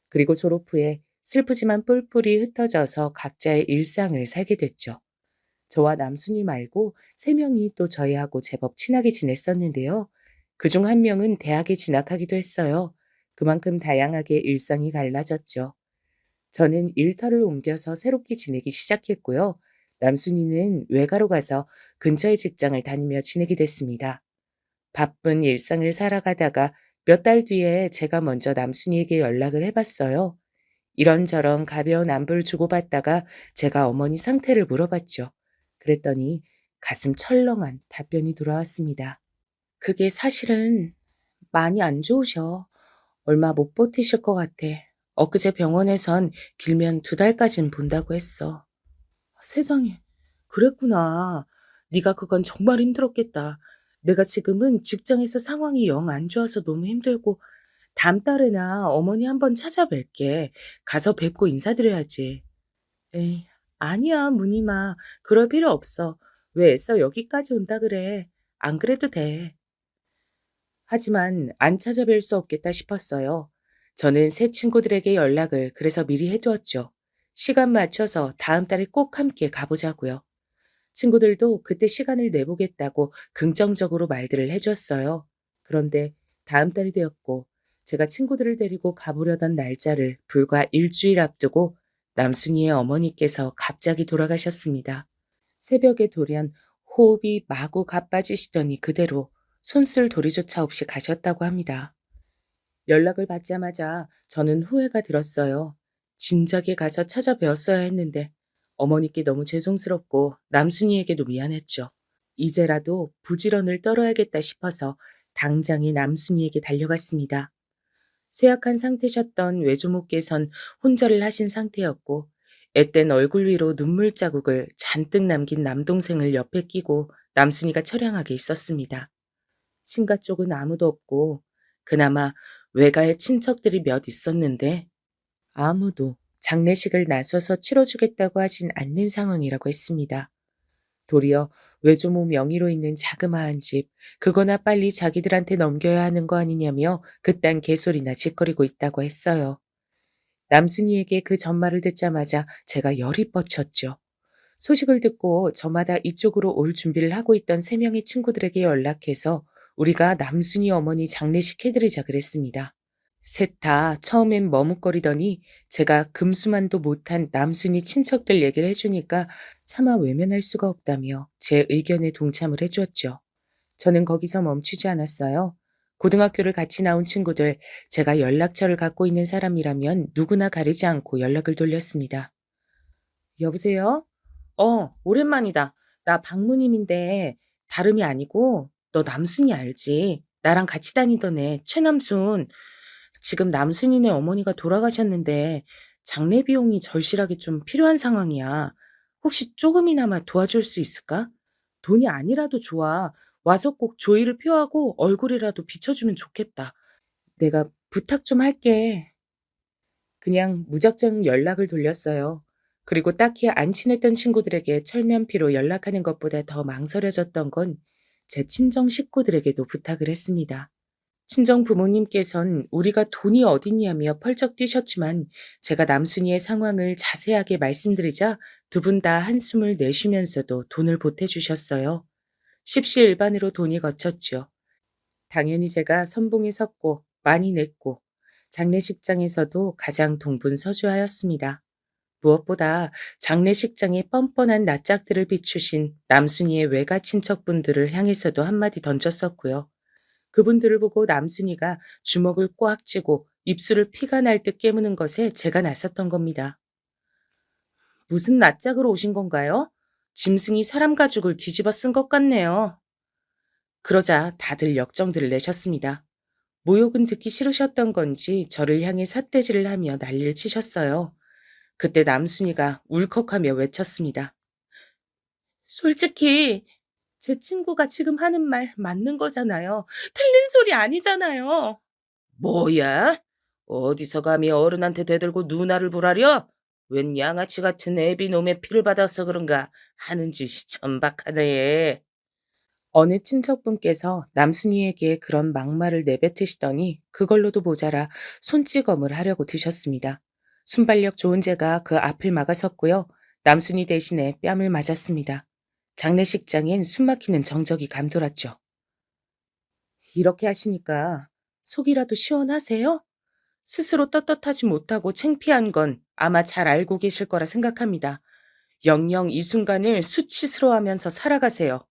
그리고 졸업 후에 슬프지만 뿔뿔이 흩어져서 각자의 일상을 살게 됐죠. 저와 남순이 말고 세 명이 또 저희하고 제법 친하게 지냈었는데요. 그중 한 명은 대학에 진학하기도 했어요. 그만큼 다양하게 일상이 갈라졌죠. 저는 일터를 옮겨서 새롭게 지내기 시작했고요. 남순이는 외가로 가서 근처의 직장을 다니며 지내게 됐습니다. 바쁜 일상을 살아가다가 몇 달 뒤에 제가 먼저 남순이에게 연락을 해봤어요. 이런저런 가벼운 안부를 주고받다가 제가 어머니 상태를 물어봤죠. 그랬더니 가슴 철렁한 답변이 돌아왔습니다. 그게 사실은 많이 안 좋으셔. 얼마 못 버티실 것 같아. 엊그제 병원에선 길면 2달까진 본다고 했어. 세상에, 그랬구나. 네가 그건 정말 힘들었겠다. 내가 지금은 직장에서 상황이 영 안 좋아서 너무 힘들고 다음 달에나 어머니 한번 찾아뵐게. 가서 뵙고 인사드려야지. 에이, 아니야, 무늬마. 그럴 필요 없어. 왜 애써 여기까지 온다 그래. 안 그래도 돼. 하지만 안 찾아뵐 수 없겠다 싶었어요. 저는 새 친구들에게 연락을 그래서 미리 해두었죠. 시간 맞춰서 다음 달에 꼭 함께 가보자고요. 친구들도 그때 시간을 내보겠다고 긍정적으로 말들을 해줬어요. 그런데 다음 달이 되었고 제가 친구들을 데리고 가보려던 날짜를 불과 일주일 앞두고 남순이의 어머니께서 갑자기 돌아가셨습니다. 새벽에 돌연 호흡이 마구 가빠지시더니 그대로 손쓸 도리조차 없이 가셨다고 합니다. 연락을 받자마자 저는 후회가 들었어요. 진작에 가서 찾아뵈었어야 했는데 어머니께 너무 죄송스럽고 남순이에게도 미안했죠. 이제라도 부지런을 떨어야겠다 싶어서 당장에 남순이에게 달려갔습니다. 쇠약한 상태셨던 외조모께선 혼절을 하신 상태였고 앳된 얼굴 위로 눈물 자국을 잔뜩 남긴 남동생을 옆에 끼고 남순이가 처량하게 있었습니다. 친가 쪽은 아무도 없고 그나마 외가에 친척들이 몇 있었는데 아무도 장례식을 나서서 치러주겠다고 하진 않는 상황이라고 했습니다. 도리어 외조모 명의로 있는 자그마한 집, 그거나 빨리 자기들한테 넘겨야 하는 거 아니냐며 그딴 개소리나 짓거리고 있다고 했어요. 남순이에게 그 전말을 듣자마자 제가 열이 뻗쳤죠. 소식을 듣고 저마다 이쪽으로 올 준비를 하고 있던 3명의 친구들에게 연락해서 우리가 남순이 어머니 장례식 해드리자 그랬습니다. 셋 다 처음엔 머뭇거리더니 제가 금수만도 못한 남순이 친척들 얘기를 해주니까 차마 외면할 수가 없다며 제 의견에 동참을 해주었죠. 저는 거기서 멈추지 않았어요. 고등학교를 같이 나온 친구들, 제가 연락처를 갖고 있는 사람이라면 누구나 가리지 않고 연락을 돌렸습니다. 여보세요? 오랜만이다. 나 박무님인데 다름이 아니고 너 남순이 알지? 나랑 같이 다니던 애 최남순. 지금 남순이네 어머니가 돌아가셨는데 장례 비용이 절실하게 좀 필요한 상황이야. 혹시 조금이나마 도와줄 수 있을까? 돈이 아니라도 좋아. 와서 꼭 조의를 표하고 얼굴이라도 비춰주면 좋겠다. 내가 부탁 좀 할게. 그냥 무작정 연락을 돌렸어요. 그리고 딱히 안 친했던 친구들에게 철면피로 연락하는 것보다 더 망설여졌던 건 제 친정 식구들에게도 부탁을 했습니다. 친정 부모님께선 우리가 돈이 어딨냐며 펄쩍 뛰셨지만 제가 남순이의 상황을 자세하게 말씀드리자 두 분 다 한숨을 내쉬면서도 돈을 보태주셨어요. 십시일반으로 돈이 거쳤죠. 당연히 제가 선봉에 섰고 많이 냈고 장례식장에서도 가장 동분서주하였습니다. 무엇보다 장례식장에 뻔뻔한 낯짝들을 비추신 남순이의 외가 친척분들을 향해서도 한마디 던졌었고요. 그분들을 보고 남순이가 주먹을 꽉 쥐고 입술을 피가 날 듯 깨무는 것에 제가 나섰던 겁니다. 무슨 낯짝으로 오신 건가요? 짐승이 사람 가죽을 뒤집어 쓴 것 같네요. 그러자 다들 역정들을 내셨습니다. 모욕은 듣기 싫으셨던 건지 저를 향해 삿대질을 하며 난리를 치셨어요. 그때 남순이가 울컥하며 외쳤습니다. 솔직히 제 친구가 지금 하는 말 맞는 거잖아요. 틀린 소리 아니잖아요. 뭐야? 어디서 감히 어른한테 대들고 누나를 부라려? 웬 양아치 같은 애비놈의 피를 받아서 그런가 하는 짓이 천박하네. 어느 친척분께서 남순이에게 그런 막말을 내뱉으시더니 그걸로도 모자라 손찌검을 하려고 드셨습니다. 순발력 좋은 제가 그 앞을 막아섰고요. 남순이 대신에 뺨을 맞았습니다. 장례식장엔 숨막히는 정적이 감돌았죠. 이렇게 하시니까 속이라도 시원하세요? 스스로 떳떳하지 못하고 창피한 건 아마 잘 알고 계실 거라 생각합니다. 영영 이 순간을 수치스러워하면서 살아가세요.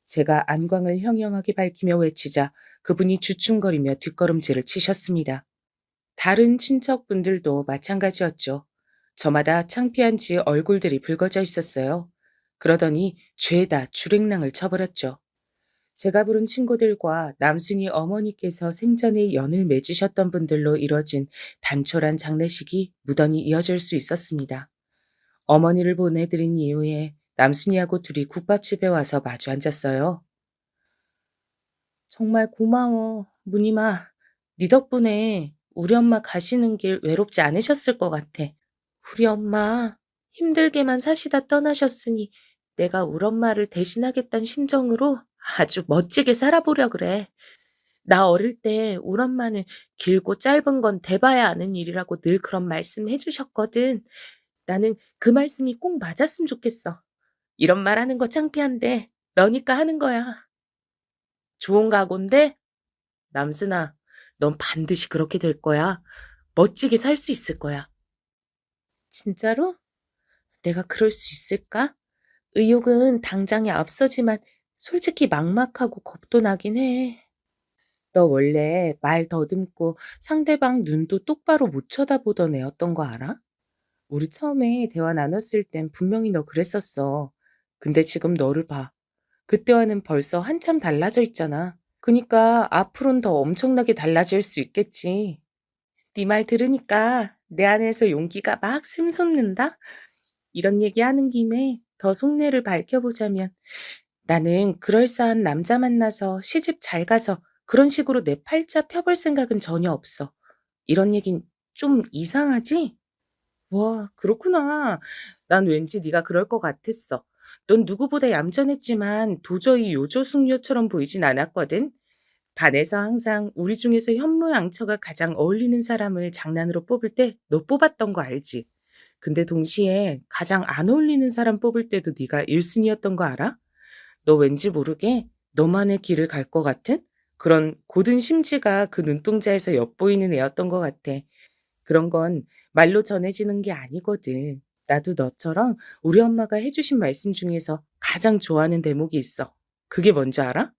제가 안광을 형형하게 밝히며 외치자 그분이 주춤거리며 뒷걸음질을 치셨습니다. 다른 친척분들도 마찬가지였죠. 저마다 창피한지 얼굴들이 붉어져 있었어요. 그러더니 죄다 주랭랑을 쳐버렸죠. 제가 부른 친구들과 남순이 어머니께서 생전에 연을 맺으셨던 분들로 이뤄진 단촐한 장례식이 무던히 이어질 수 있었습니다. 어머니를 보내드린 이후에 남순이하고 둘이 국밥집에 와서 마주 앉았어요. 정말 고마워, 문임아. 네 덕분에 우리 엄마 가시는 길 외롭지 않으셨을 것 같아. 우리 엄마 힘들게만 사시다 떠나셨으니 내가 우리 엄마를 대신하겠다는 심정으로 아주 멋지게 살아보려 그래. 나 어릴 때 우리 엄마는 길고 짧은 건 대봐야 아는 일이라고 늘 그런 말씀 해주셨거든. 나는 그 말씀이 꼭 맞았으면 좋겠어. 이런 말 하는 거 창피한데 너니까 하는 거야. 좋은 각오인데? 남순아, 넌 반드시 그렇게 될 거야. 멋지게 살 수 있을 거야. 진짜로? 내가 그럴 수 있을까? 의욕은 당장에 앞서지만 솔직히 막막하고 겁도 나긴 해. 너 원래 말 더듬고 상대방 눈도 똑바로 못 쳐다보던 애였던 거 알아? 우리 처음에 대화 나눴을 땐 분명히 너 그랬었어. 근데 지금 너를 봐. 그때와는 벌써 한참 달라져 있잖아. 그니까 앞으로는 더 엄청나게 달라질 수 있겠지. 네 말 들으니까 내 안에서 용기가 막 샘솟는다? 이런 얘기하는 김에 더 속내를 밝혀보자면 나는 그럴싸한 남자 만나서 시집 잘 가서 그런 식으로 내 팔자 펴볼 생각은 전혀 없어. 이런 얘긴 좀 이상하지? 와, 그렇구나. 난 왠지 네가 그럴 것 같았어. 넌 누구보다 얌전했지만 도저히 요조숙녀처럼 보이진 않았거든. 반에서 항상 우리 중에서 현모양처가 가장 어울리는 사람을 장난으로 뽑을 때 너 뽑았던 거 알지? 근데 동시에 가장 안 어울리는 사람 뽑을 때도 네가 1순위였던 거 알아? 너 왠지 모르게 너만의 길을 갈 것 같은 그런 고든 심지가 그 눈동자에서 엿보이는 애였던 것 같아. 그런 건 말로 전해지는 게 아니거든. 나도 너처럼 우리 엄마가 해주신 말씀 중에서 가장 좋아하는 대목이 있어. 그게 뭔지 알아?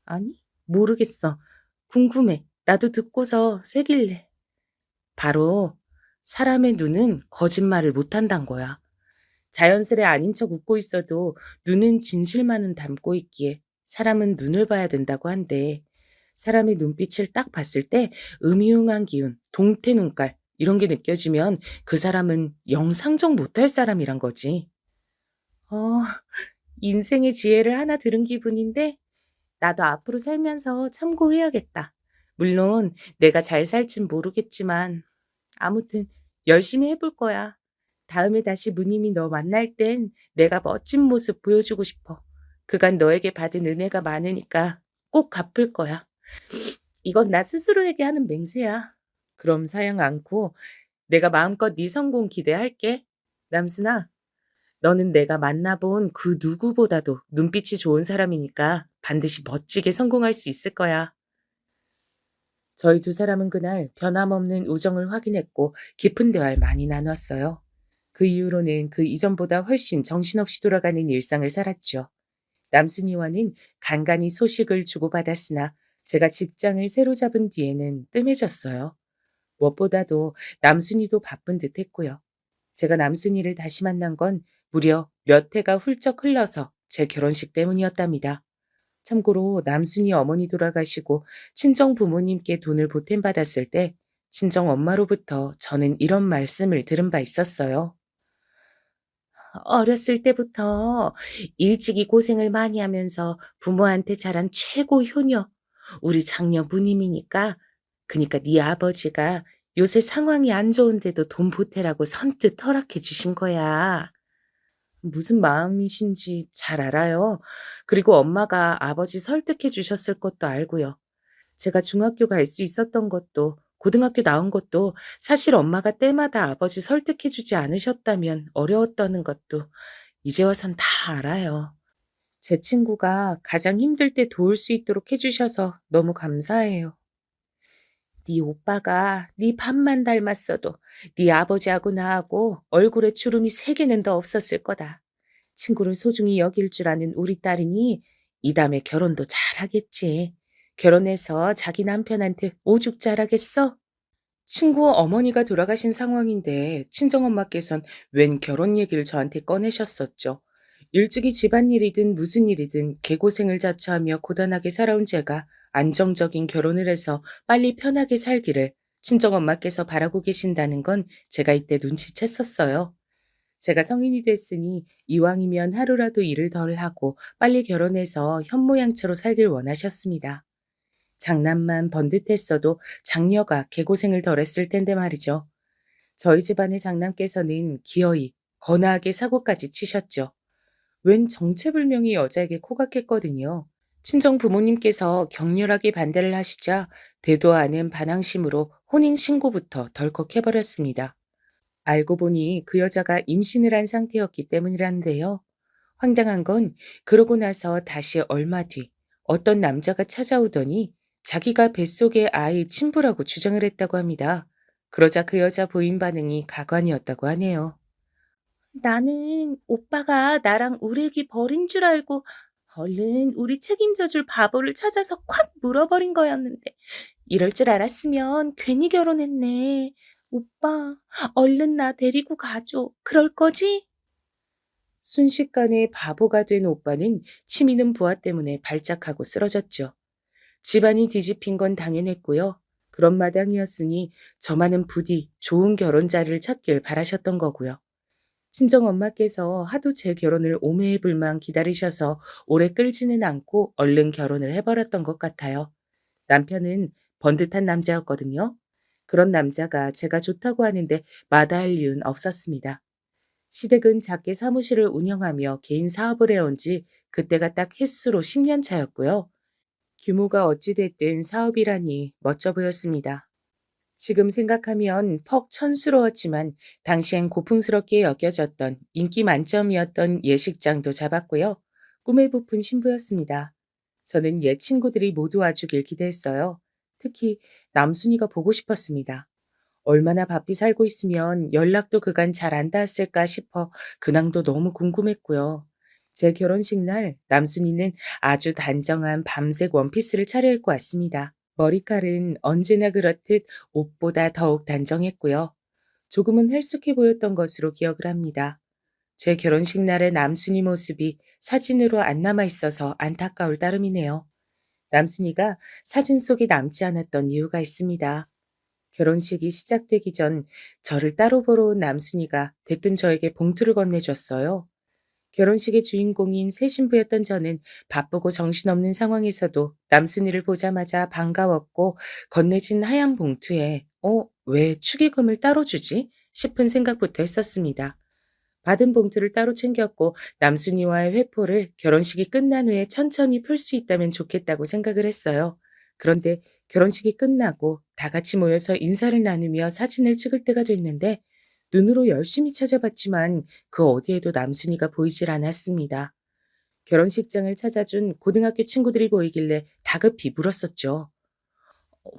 아니, 모르겠어. 궁금해. 나도 듣고서 새길래. 바로 사람의 눈은 거짓말을 못한단 거야. 자연스레 아닌 척 웃고 있어도 눈은 진실만은 담고 있기에 사람은 눈을 봐야 된다고 한대. 사람의 눈빛을 딱 봤을 때 음흉한 기운, 동태 눈깔 이런 게 느껴지면 그 사람은 영 상종 못할 사람이란 거지. 어, 인생의 지혜를 하나 들은 기분인데 나도 앞으로 살면서 참고해야겠다. 물론 내가 잘 살진 모르겠지만 아무튼 열심히 해볼 거야. 다음에 다시 무님이 너 만날 땐 내가 멋진 모습 보여주고 싶어. 그간 너에게 받은 은혜가 많으니까 꼭 갚을 거야. 이건 나 스스로에게 하는 맹세야. 그럼 사양 않고 내가 마음껏 네 성공 기대할게. 남순아, 너는 내가 만나본 그 누구보다도 눈빛이 좋은 사람이니까 반드시 멋지게 성공할 수 있을 거야. 저희 두 사람은 그날 변함없는 우정을 확인했고 깊은 대화를 많이 나눴어요. 그 이후로는 그 이전보다 훨씬 정신없이 돌아가는 일상을 살았죠. 남순이와는 간간히 소식을 주고받았으나 제가 직장을 새로 잡은 뒤에는 뜸해졌어요. 무엇보다도 남순이도 바쁜 듯 했고요. 제가 남순이를 다시 만난 건 무려 몇 해가 훌쩍 흘러서 제 결혼식 때문이었답니다. 참고로 남순이 어머니 돌아가시고 친정 부모님께 돈을 보탬받았을 때 친정 엄마로부터 저는 이런 말씀을 들은 바 있었어요. 어렸을 때부터 일찍이 고생을 많이 하면서 부모한테 자란 최고 효녀. 우리 장녀 무님이니까. 그니까 네 아버지가 요새 상황이 안 좋은데도 돈 보태라고 선뜻 허락해 주신 거야. 무슨 마음이신지 잘 알아요. 그리고 엄마가 아버지 설득해 주셨을 것도 알고요. 제가 중학교 갈 수 있었던 것도 고등학교 나온 것도 사실 엄마가 때마다 아버지 설득해 주지 않으셨다면 어려웠다는 것도 이제 와선 다 알아요. 제 친구가 가장 힘들 때 도울 수 있도록 해 주셔서 너무 감사해요. 네 오빠가 네 밥만 닮았어도 네 아버지하고 나하고 얼굴에 주름이 3개는 더 없었을 거다. 친구를 소중히 여길 줄 아는 우리 딸이니 이 다음에 결혼도 잘하겠지. 결혼해서 자기 남편한테 오죽 잘하겠어? 친구 어머니가 돌아가신 상황인데 친정엄마께선 웬 결혼 얘기를 저한테 꺼내셨었죠. 일찍이 집안일이든 무슨 일이든 개고생을 자처하며 고단하게 살아온 제가 안정적인 결혼을 해서 빨리 편하게 살기를 친정엄마께서 바라고 계신다는 건 제가 이때 눈치챘었어요. 제가 성인이 됐으니 이왕이면 하루라도 일을 덜 하고 빨리 결혼해서 현모양처로 살길 원하셨습니다. 장남만 번듯했어도 장녀가 개고생을 덜 했을 텐데 말이죠. 저희 집안의 장남께서는 기어이 거나하게 사고까지 치셨죠. 웬 정체불명의 여자에게 코각했거든요. 친정 부모님께서 격렬하게 반대를 하시자 되도 않은 반항심으로 혼인신고부터 덜컥 해버렸습니다. 알고 보니 그 여자가 임신을 한 상태였기 때문이란데요. 황당한 건 그러고 나서 다시 얼마 뒤 어떤 남자가 찾아오더니 자기가 뱃속의 아이 친부라고 주장을 했다고 합니다. 그러자 그 여자 부인 반응이 가관이었다고 하네요. 나는 오빠가 나랑 우리 애기 버린 줄 알고 얼른 우리 책임져 줄 바보를 찾아서 콱 물어버린 거였는데 이럴 줄 알았으면 괜히 결혼했네. 오빠, 얼른 나 데리고 가줘. 그럴 거지? 순식간에 바보가 된 오빠는 치미는 부하 때문에 발작하고 쓰러졌죠. 집안이 뒤집힌 건 당연했고요. 그런 마당이었으니 저만은 부디 좋은 결혼자를 찾길 바라셨던 거고요. 친정엄마께서 하도 제 결혼을 오매불망 기다리셔서 오래 끌지는 않고 얼른 결혼을 해버렸던 것 같아요. 남편은 번듯한 남자였거든요. 그런 남자가 제가 좋다고 하는데 마다할 이유는 없었습니다. 시댁은 작게 사무실을 운영하며 개인 사업을 해온 지 그때가 딱 햇수로 10년 차였고요. 규모가 어찌됐든 사업이라니 멋져 보였습니다. 지금 생각하면 퍽 천스러웠지만 당시엔 고풍스럽게 여겨졌던 인기 만점이었던 예식장도 잡았고요. 꿈에 부푼 신부였습니다. 저는 옛 친구들이 모두 와주길 기대했어요. 특히 남순이가 보고 싶었습니다. 얼마나 바삐 살고 있으면 연락도 그간 잘 안 닿았을까 싶어 근황도 너무 궁금했고요. 제 결혼식 날 남순이는 아주 단정한 밤색 원피스를 차려입고 왔습니다. 머리칼은 언제나 그렇듯 옷보다 더욱 단정했고요. 조금은 헬쑥해 보였던 것으로 기억을 합니다. 제 결혼식 날의 남순이 모습이 사진으로 안 남아 있어서 안타까울 따름이네요. 남순이가 사진 속에 남지 않았던 이유가 있습니다. 결혼식이 시작되기 전 저를 따로 보러 온 남순이가 대뜸 저에게 봉투를 건네줬어요. 결혼식의 주인공인 새 신부였던 저는 바쁘고 정신없는 상황에서도 남순이를 보자마자 반가웠고 건네진 하얀 봉투에 왜 축의금을 따로 주지? 싶은 생각부터 했었습니다. 받은 봉투를 따로 챙겼고 남순이와의 회포를 결혼식이 끝난 후에 천천히 풀 수 있다면 좋겠다고 생각을 했어요. 그런데 결혼식이 끝나고 다 같이 모여서 인사를 나누며 사진을 찍을 때가 됐는데 눈으로 열심히 찾아봤지만 그 어디에도 남순이가 보이질 않았습니다. 결혼식장을 찾아준 고등학교 친구들이 보이길래 다급히 물었었죠.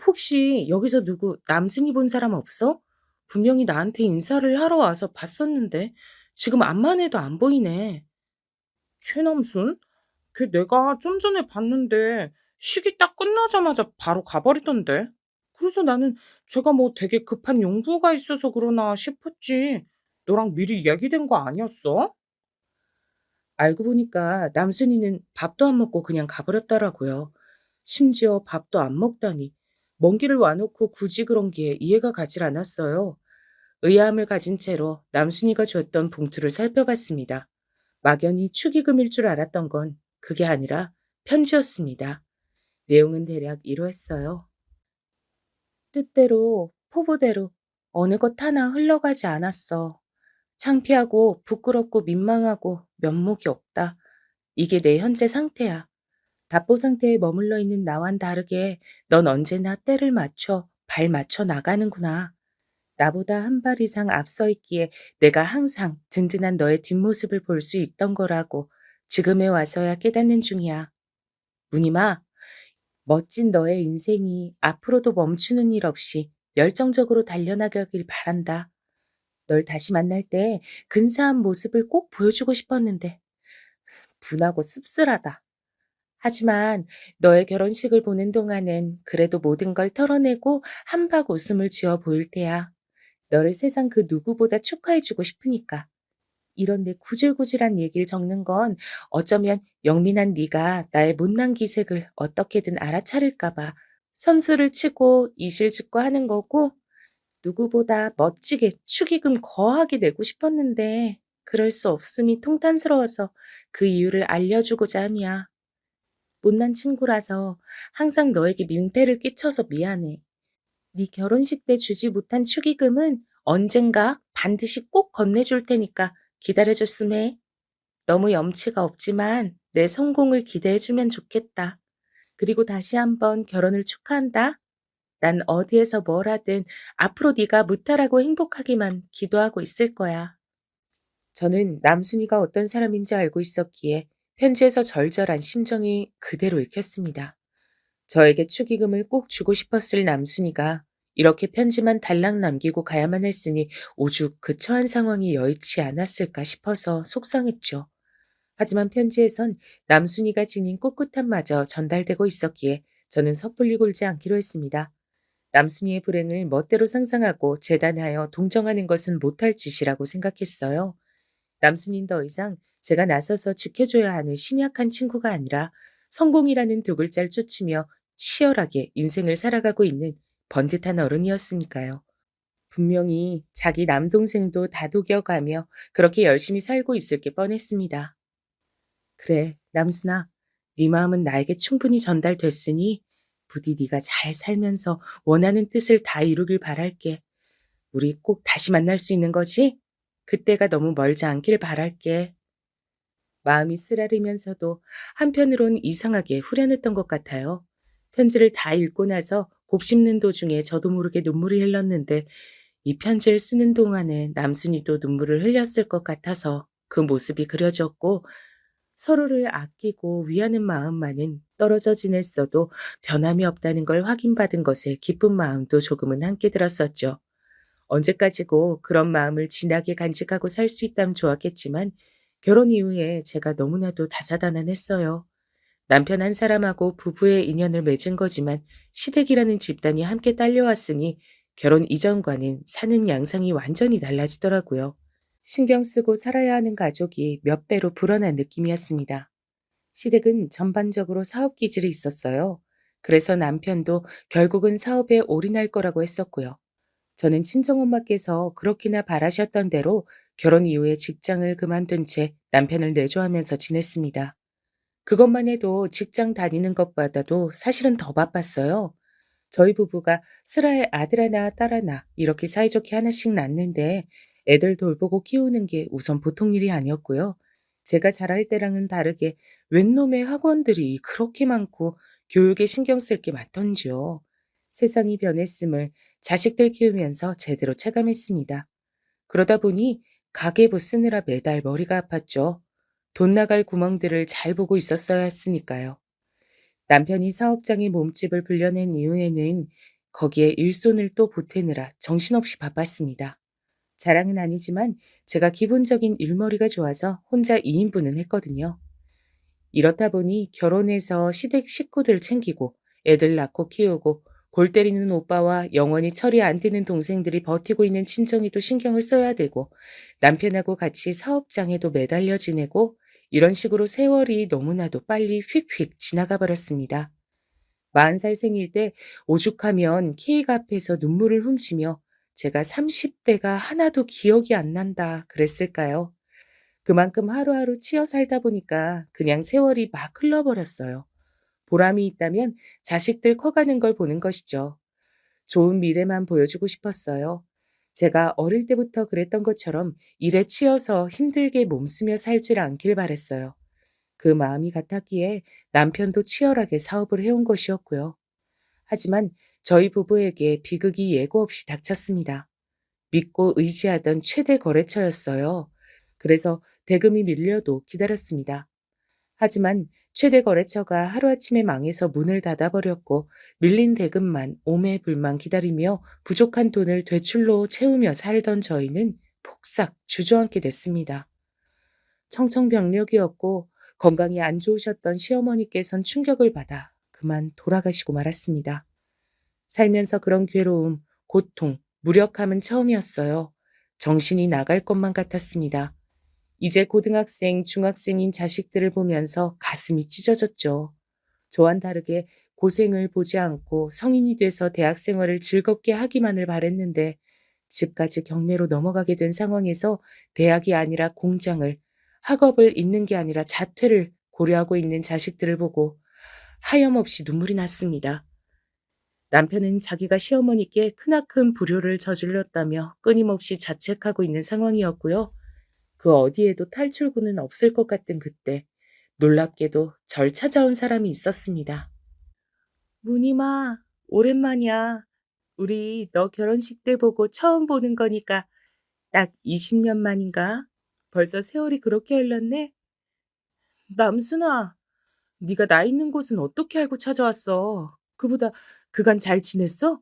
혹시 여기서 누구 남순이 본 사람 없어? 분명히 나한테 인사를 하러 와서 봤었는데 지금 암만 해도 안 보이네. 최남순? 걔 내가 좀 전에 봤는데 시기 딱 끝나자마자 바로 가버리던데. 그래서 나는 제가 뭐 되게 급한 용부가 있어서 그러나 싶었지. 너랑 미리 얘기된 거 아니었어? 알고 보니까 남순이는 밥도 안 먹고 그냥 가버렸더라고요. 심지어 밥도 안 먹다니. 먼 길을 와놓고 굳이 그런 게 이해가 가질 않았어요. 의아함을 가진 채로 남순이가 줬던 봉투를 살펴봤습니다. 막연히 축의금일 줄 알았던 건 그게 아니라 편지였습니다. 내용은 대략 이러했어요. 뜻대로, 포부대로 어느 것 하나 흘러가지 않았어. 창피하고 부끄럽고 민망하고 면목이 없다. 이게 내 현재 상태야. 답보 상태에 머물러 있는 나와는 다르게 넌 언제나 때를 맞춰 발 맞춰 나가는구나. 나보다 한 발 이상 앞서 있기에 내가 항상 든든한 너의 뒷모습을 볼 수 있던 거라고 지금에 와서야 깨닫는 중이야. 무늬마, 멋진 너의 인생이 앞으로도 멈추는 일 없이 열정적으로 달려나가길 바란다. 널 다시 만날 때 근사한 모습을 꼭 보여주고 싶었는데 분하고 씁쓸하다. 하지만 너의 결혼식을 보는 동안은 그래도 모든 걸 털어내고 한박 웃음을 지어 보일 테야. 너를 세상 그 누구보다 축하해주고 싶으니까. 이런 내 구질구질한 얘기를 적는 건 어쩌면 영민한 네가 나의 못난 기색을 어떻게든 알아차릴까 봐 선수를 치고 이실 짓고 하는 거고 누구보다 멋지게 축의금 거하게 내고 싶었는데 그럴 수 없음이 통탄스러워서 그 이유를 알려주고자 함이야. 못난 친구라서 항상 너에게 민폐를 끼쳐서 미안해. 네 결혼식 때 주지 못한 축의금은 언젠가 반드시 꼭 건네줄 테니까 기다려줬음 해. 너무 염치가 없지만 내 성공을 기대해주면 좋겠다. 그리고 다시 한번 결혼을 축하한다. 난 어디에서 뭘 하든 앞으로 네가 무탈하고 행복하기만 기도하고 있을 거야. 저는 남순이가 어떤 사람인지 알고 있었기에 편지에서 절절한 심정이 그대로 읽혔습니다. 저에게 축의금을 꼭 주고 싶었을 남순이가 이렇게 편지만 달랑 남기고 가야만 했으니 오죽 그 처한 상황이 여의치 않았을까 싶어서 속상했죠. 하지만 편지에선 남순이가 지닌 꿋꿋함마저 전달되고 있었기에 저는 섣불리 굴지 않기로 했습니다. 남순이의 불행을 멋대로 상상하고 재단하여 동정하는 것은 못할 짓이라고 생각했어요. 남순이는 더 이상 제가 나서서 지켜줘야 하는 심약한 친구가 아니라 성공이라는 두 글자를 쫓으며 치열하게 인생을 살아가고 있는 번듯한 어른이었으니까요. 분명히 자기 남동생도 다독여가며 그렇게 열심히 살고 있을 게 뻔했습니다. 그래, 남순아. 네 마음은 나에게 충분히 전달됐으니 부디 네가 잘 살면서 원하는 뜻을 다 이루길 바랄게. 우리 꼭 다시 만날 수 있는 거지? 그때가 너무 멀지 않길 바랄게. 마음이 쓰라리면서도 한편으론 이상하게 후련했던 것 같아요. 편지를 다 읽고 나서 곱씹는 도중에 저도 모르게 눈물이 흘렀는데 이 편지를 쓰는 동안에 남순이도 눈물을 흘렸을 것 같아서 그 모습이 그려졌고 서로를 아끼고 위하는 마음만은 떨어져 지냈어도 변함이 없다는 걸 확인받은 것에 기쁜 마음도 조금은 함께 들었었죠. 언제까지고 그런 마음을 진하게 간직하고 살 수 있다면 좋았겠지만 결혼 이후에 제가 너무나도 다사다난했어요. 남편 한 사람하고 부부의 인연을 맺은 거지만 시댁이라는 집단이 함께 딸려왔으니 결혼 이전과는 사는 양상이 완전히 달라지더라고요. 신경 쓰고 살아야 하는 가족이 몇 배로 불어난 느낌이었습니다. 시댁은 전반적으로 사업 기질이 있었어요. 그래서 남편도 결국은 사업에 올인할 거라고 했었고요. 저는 친정엄마께서 그렇게나 바라셨던 대로 결혼 이후에 직장을 그만둔 채 남편을 내조하면서 지냈습니다. 그것만 해도 직장 다니는 것보다도 사실은 더 바빴어요. 저희 부부가 슬하에 아들 하나 딸 하나 이렇게 사이좋게 하나씩 낳는데 애들 돌보고 키우는 게 우선 보통 일이 아니었고요. 제가 자랄 때랑은 다르게 웬 놈의 학원들이 그렇게 많고 교육에 신경 쓸 게 많던지요. 세상이 변했음을 자식들 키우면서 제대로 체감했습니다. 그러다 보니 가계부 쓰느라 매달 머리가 아팠죠. 돈 나갈 구멍들을 잘 보고 있었어야 했으니까요. 남편이 사업장에 몸집을 불려낸 이후에는 거기에 일손을 또 보태느라 정신없이 바빴습니다. 자랑은 아니지만 제가 기본적인 일머리가 좋아서 혼자 2인분은 했거든요. 이렇다 보니 결혼해서 시댁 식구들 챙기고 애들 낳고 키우고 골 때리는 오빠와 영원히 철이 안 드는 동생들이 버티고 있는 친정에도 신경을 써야 되고 남편하고 같이 사업장에도 매달려 지내고 이런 식으로 세월이 너무나도 빨리 휙휙 지나가 버렸습니다. 40살 생일 때 오죽하면 케이크 앞에서 눈물을 훔치며 제가 30대가 하나도 기억이 안 난다 그랬을까요? 그만큼 하루하루 치여 살다 보니까 그냥 세월이 막 흘러버렸어요. 보람이 있다면 자식들 커가는 걸 보는 것이죠. 좋은 미래만 보여주고 싶었어요. 제가 어릴 때부터 그랬던 것처럼 일에 치여서 힘들게 몸쓰며 살질 않길 바랬어요. 그 마음이 같았기에 남편도 치열하게 사업을 해온 것이었고요. 하지만 저희 부부에게 비극이 예고 없이 닥쳤습니다. 믿고 의지하던 최대 거래처였어요. 그래서 대금이 밀려도 기다렸습니다. 하지만 최대 거래처가 하루아침에 망해서 문을 닫아버렸고 밀린 대금만 오매불만 기다리며 부족한 돈을 되출로 채우며 살던 저희는 폭삭 주저앉게 됐습니다. 청천벽력이었고 건강이 안 좋으셨던 시어머니께선 충격을 받아 그만 돌아가시고 말았습니다. 살면서 그런 괴로움, 고통, 무력함은 처음이었어요. 정신이 나갈 것만 같았습니다. 이제 고등학생, 중학생인 자식들을 보면서 가슴이 찢어졌죠. 저와는 다르게 고생을 보지 않고 성인이 돼서 대학 생활을 즐겁게 하기만을 바랬는데 집까지 경매로 넘어가게 된 상황에서 대학이 아니라 공장을, 학업을 잇는 게 아니라 자퇴를 고려하고 있는 자식들을 보고 하염없이 눈물이 났습니다. 남편은 자기가 시어머니께 크나큰 불효를 저질렀다며 끊임없이 자책하고 있는 상황이었고요. 그 어디에도 탈출구는 없을 것 같은 그때 놀랍게도 절 찾아온 사람이 있었습니다. 무늬마, 오랜만이야. 우리 너 결혼식 때 보고 처음 보는 거니까 딱 20년 만인가? 벌써 세월이 그렇게 흘렀네? 남순아, 네가 나 있는 곳은 어떻게 알고 찾아왔어? 그보다 그간 잘 지냈어?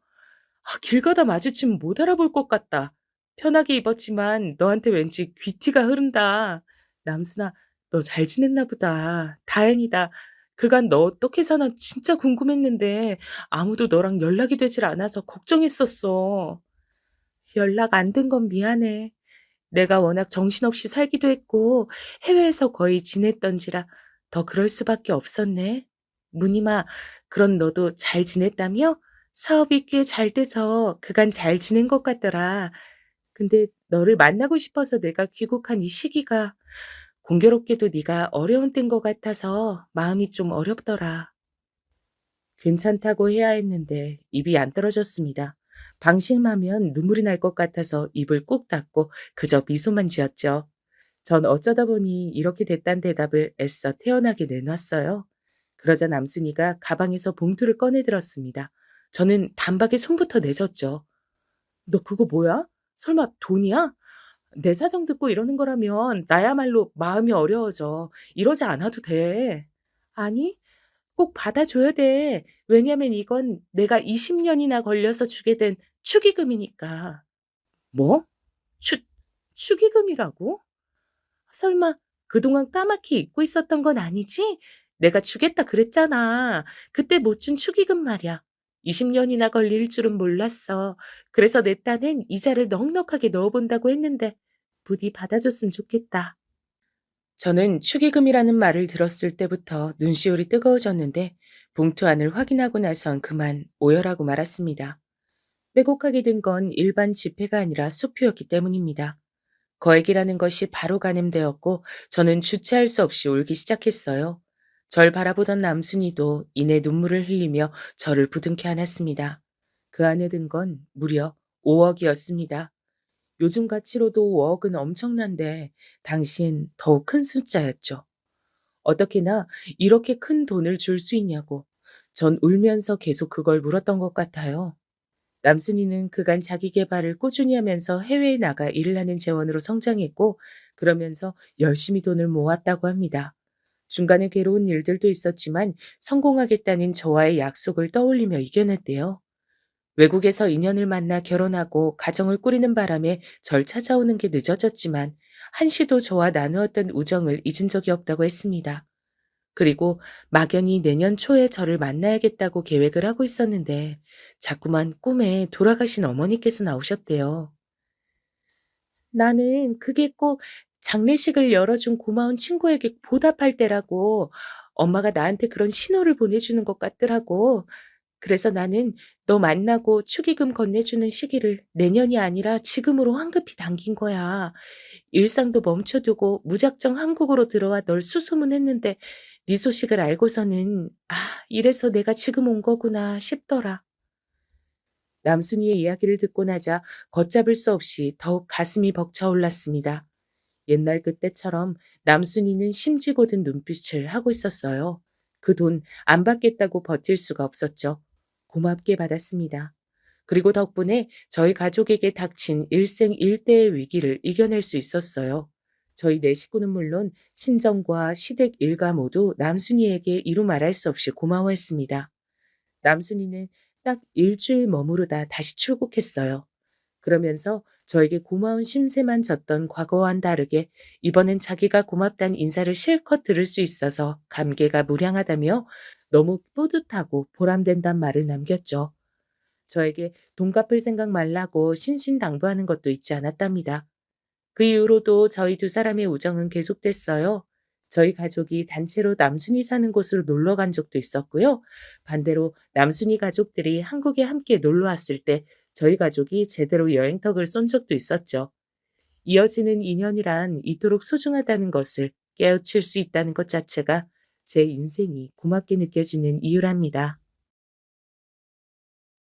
길 가다 마주치면 못 알아볼 것 같다. 편하게 입었지만 너한테 왠지 귀티가 흐른다. 남순아, 너 잘 지냈나 보다. 다행이다. 그간 너 어떻게 사나 진짜 궁금했는데 아무도 너랑 연락이 되질 않아서 걱정했었어. 연락 안 된 건 미안해. 내가 워낙 정신없이 살기도 했고 해외에서 거의 지냈던지라 더 그럴 수밖에 없었네. 무늬마, 그런 너도 잘 지냈다며? 사업이 꽤 잘 돼서 그간 잘 지낸 것 같더라. 근데 너를 만나고 싶어서 내가 귀국한 이 시기가 공교롭게도 네가 어려운 때인 것 같아서 마음이 좀 어렵더라. 괜찮다고 해야 했는데 입이 안 떨어졌습니다. 방심하면 눈물이 날 것 같아서 입을 꾹 닫고 그저 미소만 지었죠. 전 어쩌다 보니 이렇게 됐단 대답을 애써 태연하게 내놨어요. 그러자 남순이가 가방에서 봉투를 꺼내 들었습니다. 저는 단박에 손부터 내줬죠. 너 그거 뭐야? 설마 돈이야? 내 사정 듣고 이러는 거라면 나야말로 마음이 어려워져. 이러지 않아도 돼. 아니, 꼭 받아줘야 돼. 왜냐면 이건 내가 20년이나 걸려서 주게 된 축의금이니까. 뭐? 추, 축의금이라고? 설마 그동안 까맣게 잊고 있었던 건 아니지? 내가 주겠다 그랬잖아. 그때 못 준 축의금 말이야. 20년이나 걸릴 줄은 몰랐어. 그래서 내 딴엔 이자를 넉넉하게 넣어본다고 했는데 부디 받아줬으면 좋겠다. 저는 축의금이라는 말을 들었을 때부터 눈시울이 뜨거워졌는데 봉투 안을 확인하고 나선 그만 오열하고 말았습니다. 빼곡하게 든 건 일반 지폐가 아니라 수표였기 때문입니다. 거액이라는 것이 바로 가늠되었고 저는 주체할 수 없이 울기 시작했어요. 절 바라보던 남순이도 이내 눈물을 흘리며 저를 부둥켜 안았습니다. 그 안에 든 건 무려 5억이었습니다. 요즘 가치로도 5억은 엄청난데 당시엔 더욱 큰 숫자였죠. 어떻게나 이렇게 큰 돈을 줄 수 있냐고 전 울면서 계속 그걸 물었던 것 같아요. 남순이는 그간 자기 개발을 꾸준히 하면서 해외에 나가 일을 하는 재원으로 성장했고, 그러면서 열심히 돈을 모았다고 합니다. 중간에 괴로운 일들도 있었지만 성공하겠다는 저와의 약속을 떠올리며 이겨냈대요. 외국에서 인연을 만나 결혼하고 가정을 꾸리는 바람에 절 찾아오는 게 늦어졌지만 한시도 저와 나누었던 우정을 잊은 적이 없다고 했습니다. 그리고 막연히 내년 초에 저를 만나야겠다고 계획을 하고 있었는데 자꾸만 꿈에 돌아가신 어머니께서 나오셨대요. 나는 그게 꼭 장례식을 열어준 고마운 친구에게 보답할 때라고 엄마가 나한테 그런 신호를 보내주는 것 같더라고. 그래서 나는 너 만나고 축의금 건네주는 시기를 내년이 아니라 지금으로 황급히 당긴 거야. 일상도 멈춰두고 무작정 한국으로 들어와 널 수소문했는데 네 소식을 알고서는 이래서 내가 지금 온 거구나 싶더라. 남순이의 이야기를 듣고 나자 걷잡을 수 없이 더욱 가슴이 벅차올랐습니다. 옛날 그때처럼 남순이는 심지고든 눈빛을 하고 있었어요. 그 돈 안 받겠다고 버틸 수가 없었죠. 고맙게 받았습니다. 그리고 덕분에 저희 가족에게 닥친 일생일대의 위기를 이겨낼 수 있었어요. 저희 네 식구는 물론 친정과 시댁 일가 모두 남순이에게 이루 말할 수 없이 고마워했습니다. 남순이는 딱 일주일 머무르다 다시 출국했어요. 그러면서 저에게 고마운 심세만 졌던 과거와는 다르게 이번엔 자기가 고맙다는 인사를 실컷 들을 수 있어서 감개가 무량하다며 너무 뿌듯하고 보람된단 말을 남겼죠. 저에게 돈 갚을 생각 말라고 신신당부하는 것도 잊지 않았답니다. 그 이후로도 저희 두 사람의 우정은 계속됐어요. 저희 가족이 단체로 남순이 사는 곳으로 놀러 간 적도 있었고요. 반대로 남순이 가족들이 한국에 함께 놀러 왔을 때 저희 가족이 제대로 여행턱을 쏜 적도 있었죠. 이어지는 인연이란 이토록 소중하다는 것을 깨우칠 수 있다는 것 자체가 제 인생이 고맙게 느껴지는 이유랍니다.